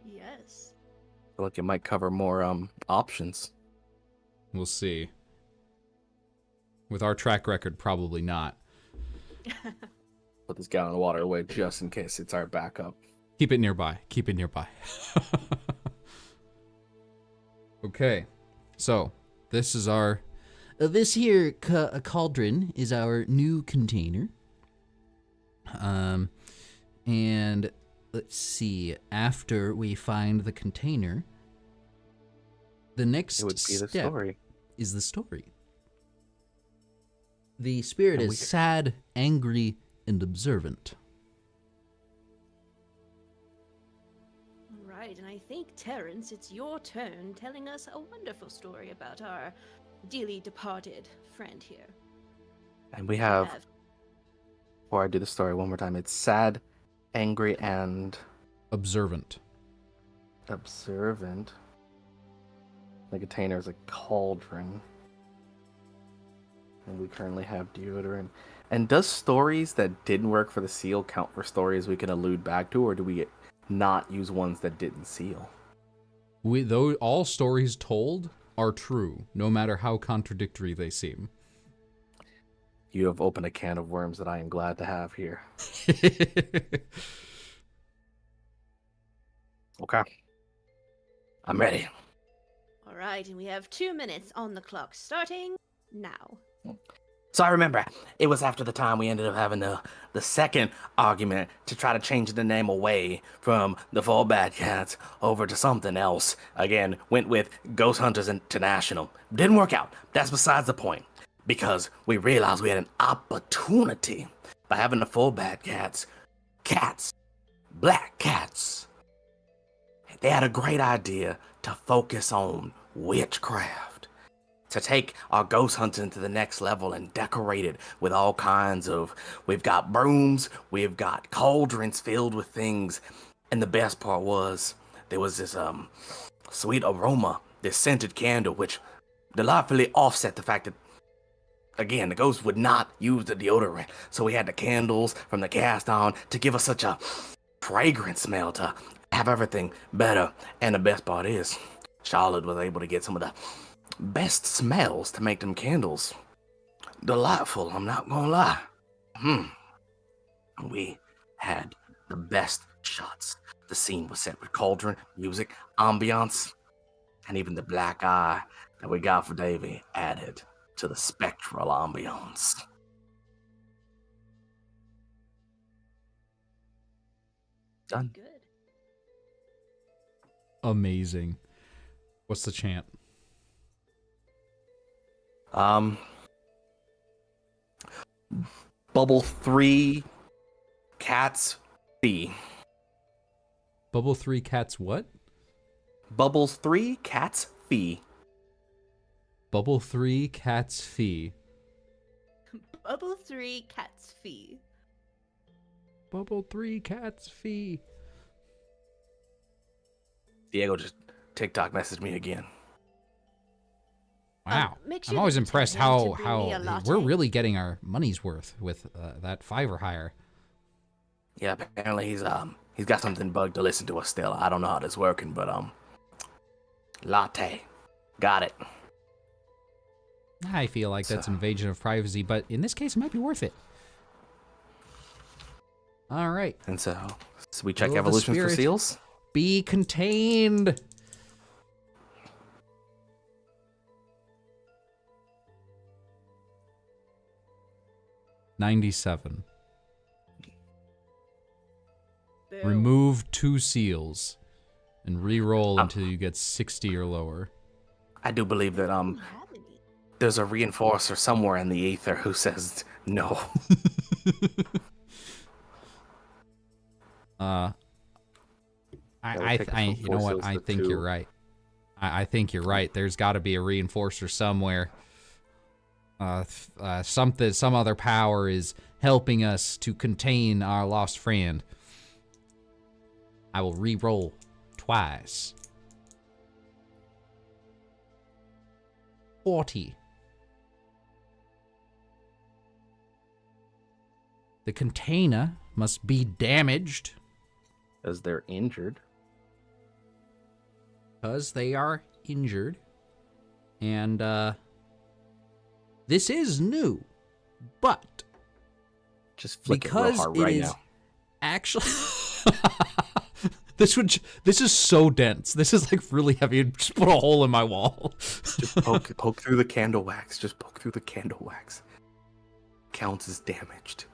Yes. I feel like it might cover more options. We'll see. With our track record, probably not. Put this gallon of water away just in case it's our backup. Keep it nearby. Keep it nearby. Okay, so this is our... This here cauldron is our new container. And let's see, after we find the container, the next It would be the step story. is the story. The spirit And we is c- sad, angry, and observant. Right, and I think, Terrence, it's your turn telling us a wonderful story about our dearly departed friend here. And we have, before I do the story one more time, it's sad, angry, and Observant. observant. The container is a cauldron. And we currently have deodorant. And does stories that didn't work for the seal count for stories we can allude back to, or do we not use ones that didn't seal? Though all stories told are true, no matter how contradictory they seem. You have opened a can of worms that I am glad to have here. Okay. I'm ready. All right, and we have 2 minutes on the clock, starting now. So I remember it was after the time we ended up having the second argument to try to change the name away from the Four Bad Cats over to something else. Again, went with Ghost Hunters International. Didn't work out. That's besides the point. Because we realized we had an opportunity by having the Four Bad Cats, black cats. They had a great idea to focus on witchcraft. To take our ghost hunting to the next level and decorate it with all kinds of... We've got brooms, we've got cauldrons filled with things. And the best part was, there was this sweet aroma, this scented candle, which delightfully offset the fact that, again, the ghost would not use the deodorant. So we had the candles from the cast iron to give us such a fragrant smell to have everything better. And the best part is, Charlotte was able to get some of the best smells to make them candles. Delightful, I'm not gonna lie. We had the best shots. The scene was set with cauldron, music, ambiance, and even the black eye that we got for Davy added to the spectral ambiance. Done. Good. Amazing. What's the chant? Bubble 3 cats fee. Bubble 3 cats what? Bubbles 3 cats fee. Bubble 3 cats fee. Bubble 3 cat's fee. Bubble 3 cats fee. Diego just TikTok messaged me again. Wow. Make sure I'm always that you impressed tell him to how bring me a latte. we're really getting our money's worth with that $5 higher. Yeah, apparently he's got something bugged to listen to us still. I don't know how this is working, but latte. Got it. I feel like that's invasion of privacy, but in this case, it might be worth it. All right. And so we check Will the evolutions for spirit seals. Be contained. $97. Boom. Remove 2 seals and re-roll until you get 60 or lower. I do believe that I don't have any. there's a reinforcer somewhere in the ether who says no. You know what? I think you're right. I think you're right. There's got to be a reinforcer somewhere. some other power is helping us to contain our lost friend. I will re-roll twice. 40. The container must be damaged. As they're injured. Because they are injured. And, this is new. But Just flick it real because hard it right is now. actually... This is so dense. This is like really heavy. Just put a hole in my wall. Just poke through the candle wax. Just poke through the candle wax. Counts as damaged.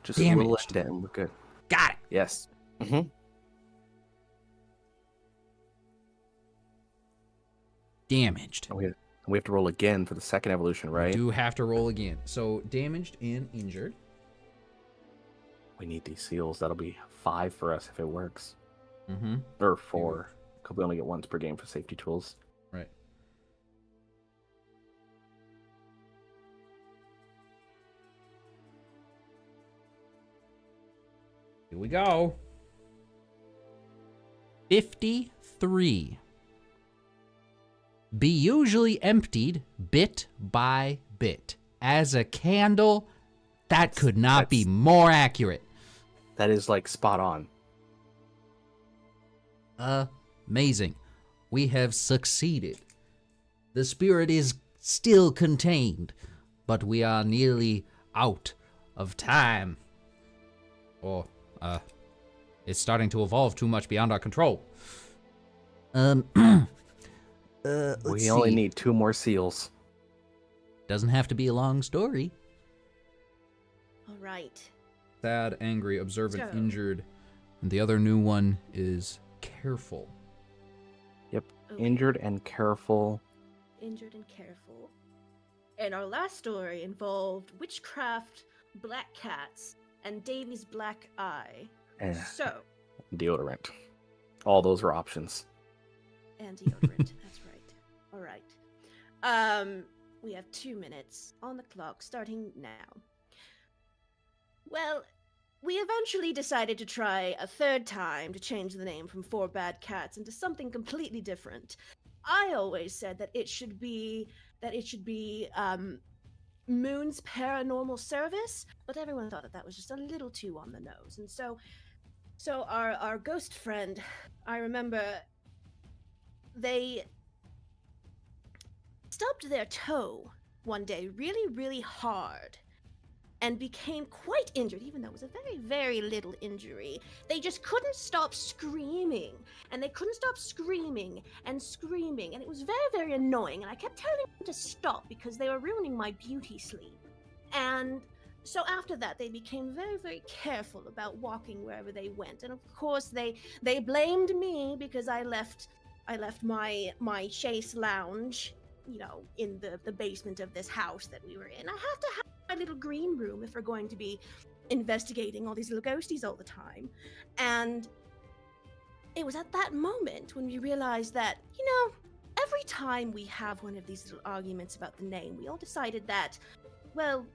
Just a little Damaged. indent and we're good. Got it. Yes. Mm-hmm. Damaged. And we have to roll again for the second evolution, right? Do have to roll again. So damaged and injured. We need these seals. That'll be 5 for us if it works. Mm-hmm. Or 4. Because we only get once per game for safety tools. Right. Here we go. 53. Be usually emptied bit by bit. As a candle, that could not be more accurate. That is like spot on. Amazing. We have succeeded. The spirit is still contained, but we are nearly out of time. Or, it's starting to evolve too much beyond our control. Let's We only see. need 2 more seals. Doesn't have to be a long story. All right. Sad, angry, observant, So- injured. And the other new one is careful. Okay. Injured and careful. Injured and careful. And our last story involved witchcraft, black cats, and Davy's black eye. And So, deodorant. All those are options. and deodorant. That's right. All right. We have 2 minutes on the clock, starting now. Well, we eventually decided to try a third time to change the name from Four Bad Cats into something completely different. I always said that it should be Moon's Paranormal Service, but everyone thought that that was just a little too on the nose. And so our ghost friend, I remember they stubbed their toe one day really, really hard and became quite injured, even though it was a very, very little injury. They just couldn't stop screaming, and they couldn't stop screaming and screaming, and it was very, very annoying, and I kept telling them to stop because they were ruining my beauty sleep. And so after that, they became very, very careful about walking wherever they went, and of course they blamed me because I left my chaise lounge, you know, in the basement of this house that we were in. I have to have my little green room if we're going to be investigating all these little ghosties all the time. And it was at that moment when we realized that, you know, every time we have one of these little arguments about the name, we all decided that, well,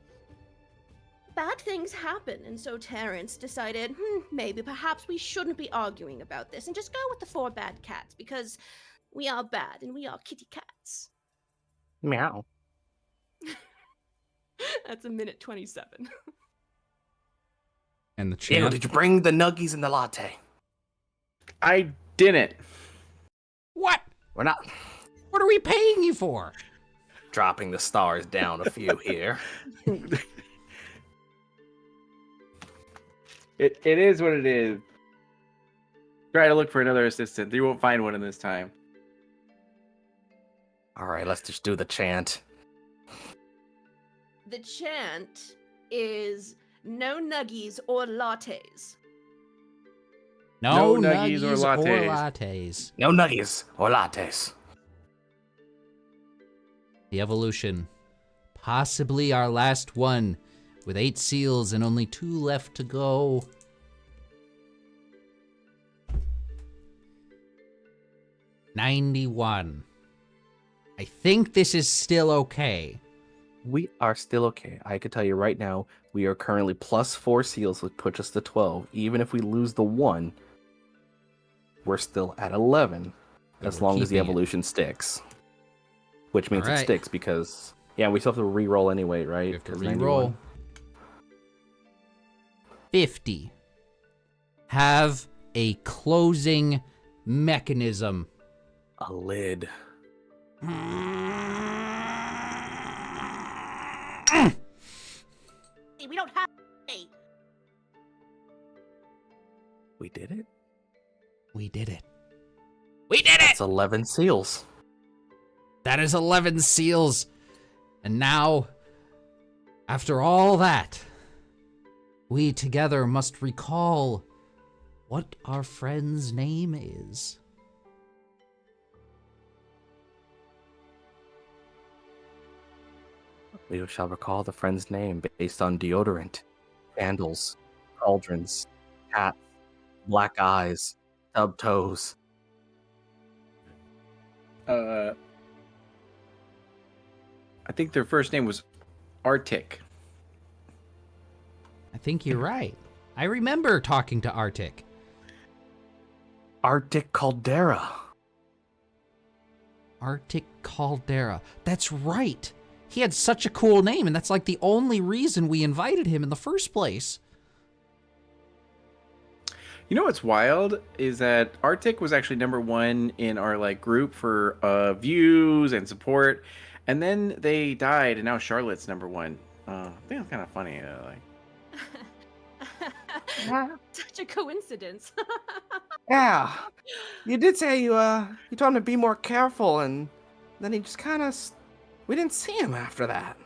bad things happen. And so Terrence decided, maybe perhaps we shouldn't be arguing about this and just go with the Four Bad Cats, because we are bad and we are kitty cats. Meow. That's a minute 27. And the Diego, chant. did you bring the nuggies and the latte? I didn't. What? We're not What are we paying you for? dropping the stars down a few here. It is what it is. Try to look for another assistant. You won't find one in this time. All right, let's just do the chant. The chant is no nuggies or lattes. No, No nuggies or lattes. lattes. No nuggies or lattes. The evolution. Possibly our last one, with 8 seals and only 2 left to go. $91. I think this is still okay. We are still okay. I could tell you right now, we are currently plus 4 seals, which puts us to 12. Even if we lose the 1, we're still at 11, as long as the keeping it. evolution sticks. Which means it Alright. sticks because, yeah, we still have to re-roll anyway, right? You have to 'Cause re-roll. 91. 50. Have a closing mechanism. A lid. We don't have. Hey, We did it? We did it. We did it! That's 11 seals. That is 11 seals. And now, after all that, we together must recall what our friend's name is. We shall recall the friend's name based on deodorant, candles, cauldrons, cats, black eyes, stub toes. I think their first name was Arctic. I think you're right. I remember talking to Arctic. Arctic Caldera. Arctic Caldera. That's right. He had such a cool name, and that's like the only reason we invited him in the first place. You know what's wild is that Arctic was actually #1 in our like group for views and support, and then they died, and now Charlotte's #1. I think it's kind of funny. such a coincidence. Yeah, you did say you told him to be more careful, and then he just kind of we didn't see him after that.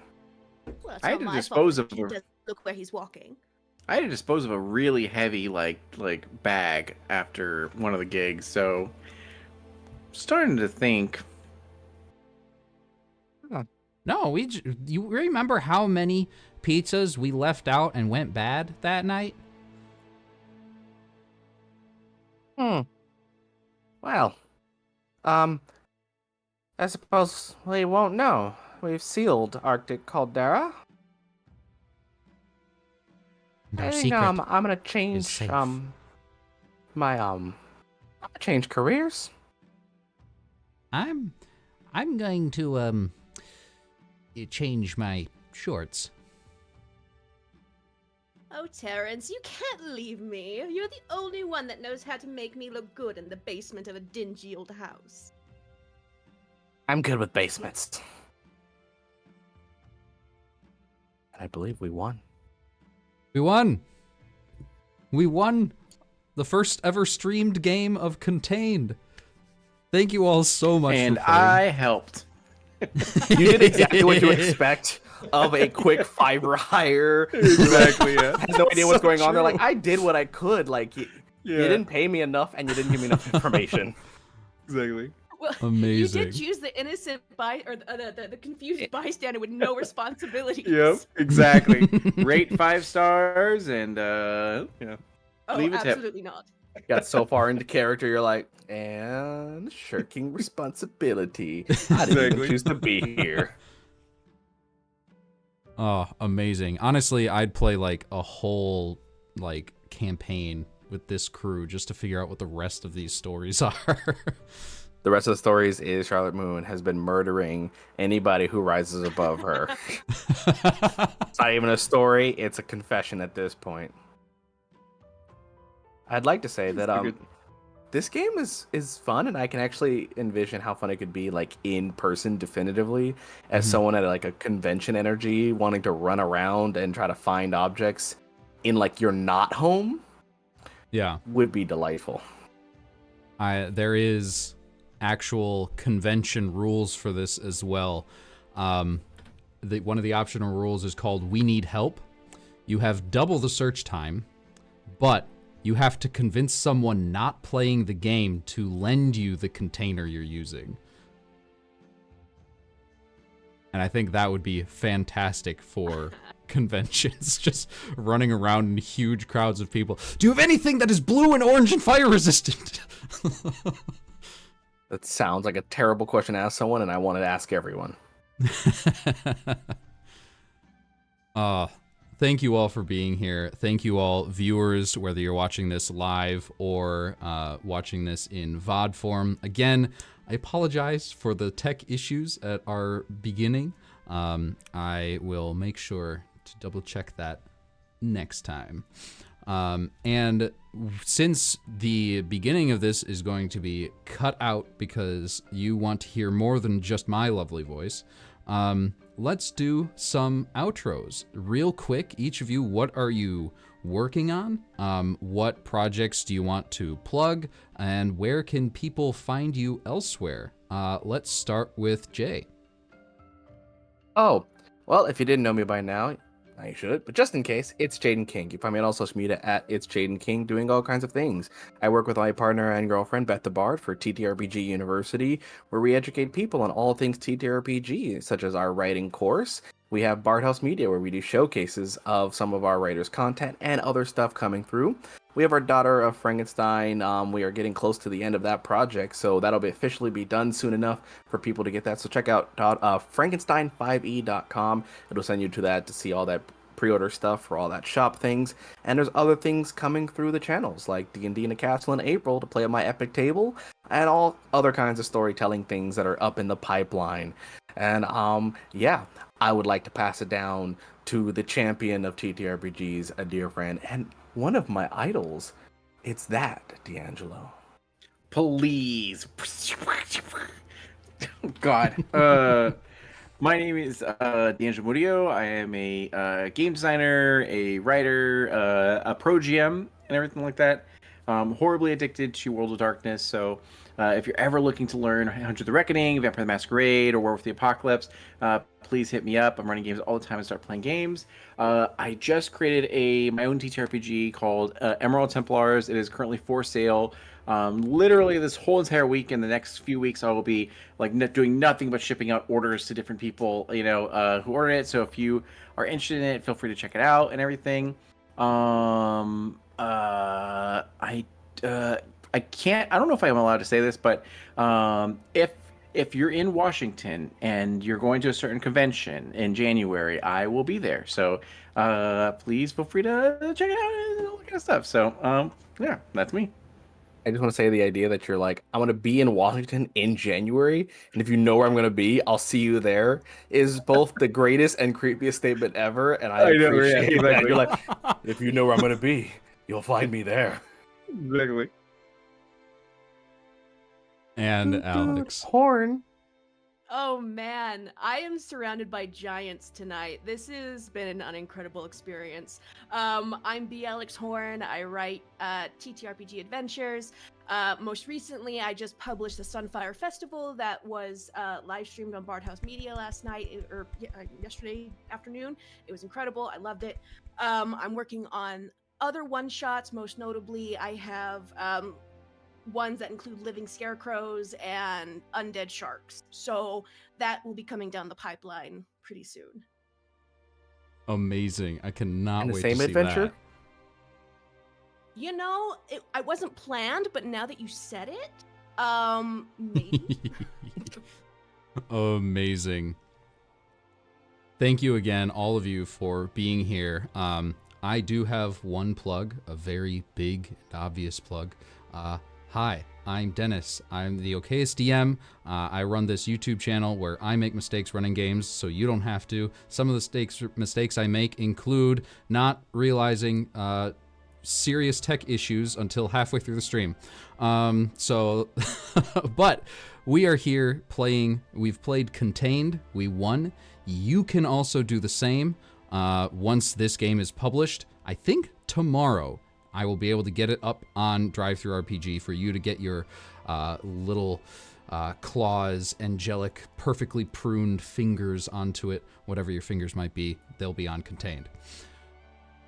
Well, it's I not had to my dispose fault. of He her. doesn't look where he's walking. I had to dispose of a really heavy like bag after one of the gigs, so starting to think. No, you remember how many pizzas we left out and went bad that night? Well, I suppose we won't know. We've sealed Arctic Caldera. And I our think secret I'm gonna is change safe. my I'm gonna change careers. I'm going to change my shorts. Oh, Terrence, you can't leave me. You're the only one that knows how to make me look good in the basement of a dingy old house. I'm good with basements. And I believe we won. We won. We won the first ever streamed game of Contained. Thank you all so much And for playing. I helped. You did exactly what you expect of a quick fiber hire. Exactly, yeah. Has no idea what's So going on. They're true. like, I did what I could. Like, you didn't pay me enough, and you didn't give me enough information. Exactly. Well, Amazing. You did choose the innocent the confused bystander with no responsibilities. Yep, exactly. Rate 5 stars and Oh, leave a tip. absolutely not. Got so far into character, you're like, and shirking responsibility. I didn't even Exactly. choose to be here. Oh, amazing. Honestly, I'd play like a whole like campaign with this crew just to figure out what the rest of these stories are. The rest of the stories is Charlotte Moon has been murdering anybody who rises above her. It's not even a story, it's a confession at this point. I'd like to say that Figured. this game is fun, and I can actually envision how fun it could be like in person definitively as someone at like a convention energy wanting to run around and try to find objects in like your not home Yeah. would be delightful. There is actual convention rules for this as well. One of the optional rules is called We Need Help. You have double the search time, but you have to convince someone not playing the game to lend you the container you're using. And I think that would be fantastic for conventions, just running around in huge crowds of people. Do you have anything that is blue and orange and fire resistant? That sounds like a terrible question to ask someone, and I wanted to ask everyone. Thank you all for being here. Thank you all, viewers, whether you're watching this live or watching this in VOD form. Again, I apologize for the tech issues at our beginning. I will make sure to double check that next time. And since the beginning of this is going to be cut out because you want to hear more than just my lovely voice, let's do some outros real quick. Each of you, what are you working on? What projects do you want to plug? And where can people find you elsewhere? Let's start with Jay. Oh, well, if you didn't know me by now you should, but just in case, it's Jayden King. You find me on all social media at It's Jayden King, doing all kinds of things. I work with my partner and girlfriend, Beth the Bard, for TTRPG University, where we educate people on all things TTRPG, such as our writing course. We have Bard House Media, where we do showcases of some of our writers' content and other stuff coming through. We have our Daughter of Frankenstein. We are getting close to the end of that project, so that'll be officially be done soon enough for people to get that. So check out Frankenstein5e.com. It'll send you to that to see all that pre-order stuff for all that shop things. And there's other things coming through the channels, like D&D in a Castle in April to play at my epic table, and all other kinds of storytelling things that are up in the pipeline. And yeah, I would like to pass it down to the champion of TTRPGs, a dear friend, and one of my idols. It's that, DeAngelo. Please. God. My name is DeAngelo Murillo. I am a game designer, a writer, a pro GM, and everything like that. Horribly addicted to World of Darkness, so if you're ever looking to learn Hunter the Reckoning, Vampire the Masquerade, or War with the Apocalypse, please hit me up. I'm running games all the time and start playing games. I just created my own TTRPG called Emerald Templars. It is currently for sale. Literally this whole entire week and the next few weeks I will be doing nothing but shipping out orders to different people, who ordered it. So if you are interested in it, feel free to check it out and everything. I can't. I don't know if I'm allowed to say this, but if you're in Washington and you're going to a certain convention in January, I will be there. So please feel free to check it out and all that kind of stuff. So yeah, that's me. I just want to say the idea that you're like, I'm going to be in Washington in January, and if you know where I'm going to be, I'll see you there, is both the greatest and creepiest statement ever, and I appreciate exactly. that. You're like, if you know where I'm going to be, you'll find me there. Exactly. And Alex. Horn. Oh man, I am surrounded by giants tonight. This has been an incredible experience. I'm B. Alex Horn. I write TTRPG adventures. Most recently, I just published the Sunfire Festival that was live streamed on Bard House Media last night, or yesterday afternoon. It was incredible. I loved it. I'm working on other one-shots. Most notably, I have ones that include living scarecrows and undead sharks. So that will be coming down the pipeline pretty soon. Amazing. I cannot wait to see same adventure? that. I wasn't planned, but now that you said it, maybe. Amazing. Thank you again, all of you, for being here. I do have one plug, a very big and obvious plug. Hi, I'm Dennis. I'm the okayest DM. I run this YouTube channel where I make mistakes running games, so you don't have to. Some of the mistakes I make include not realizing serious tech issues until halfway through the stream. But we are here playing. We've played Contained. We won. You can also do the same once this game is published. I think tomorrow I will be able to get it up on DriveThruRPG for you to get your little claws, angelic, perfectly pruned fingers onto it. Whatever your fingers might be, they'll be on Contained.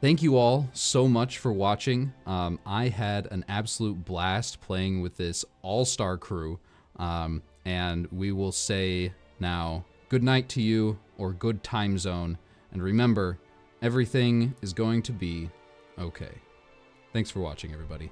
Thank you all so much for watching. I had an absolute blast playing with this all-star crew. And we will say now, good night to you, or good time zone. And remember, everything is going to be okay. Thanks for watching, everybody.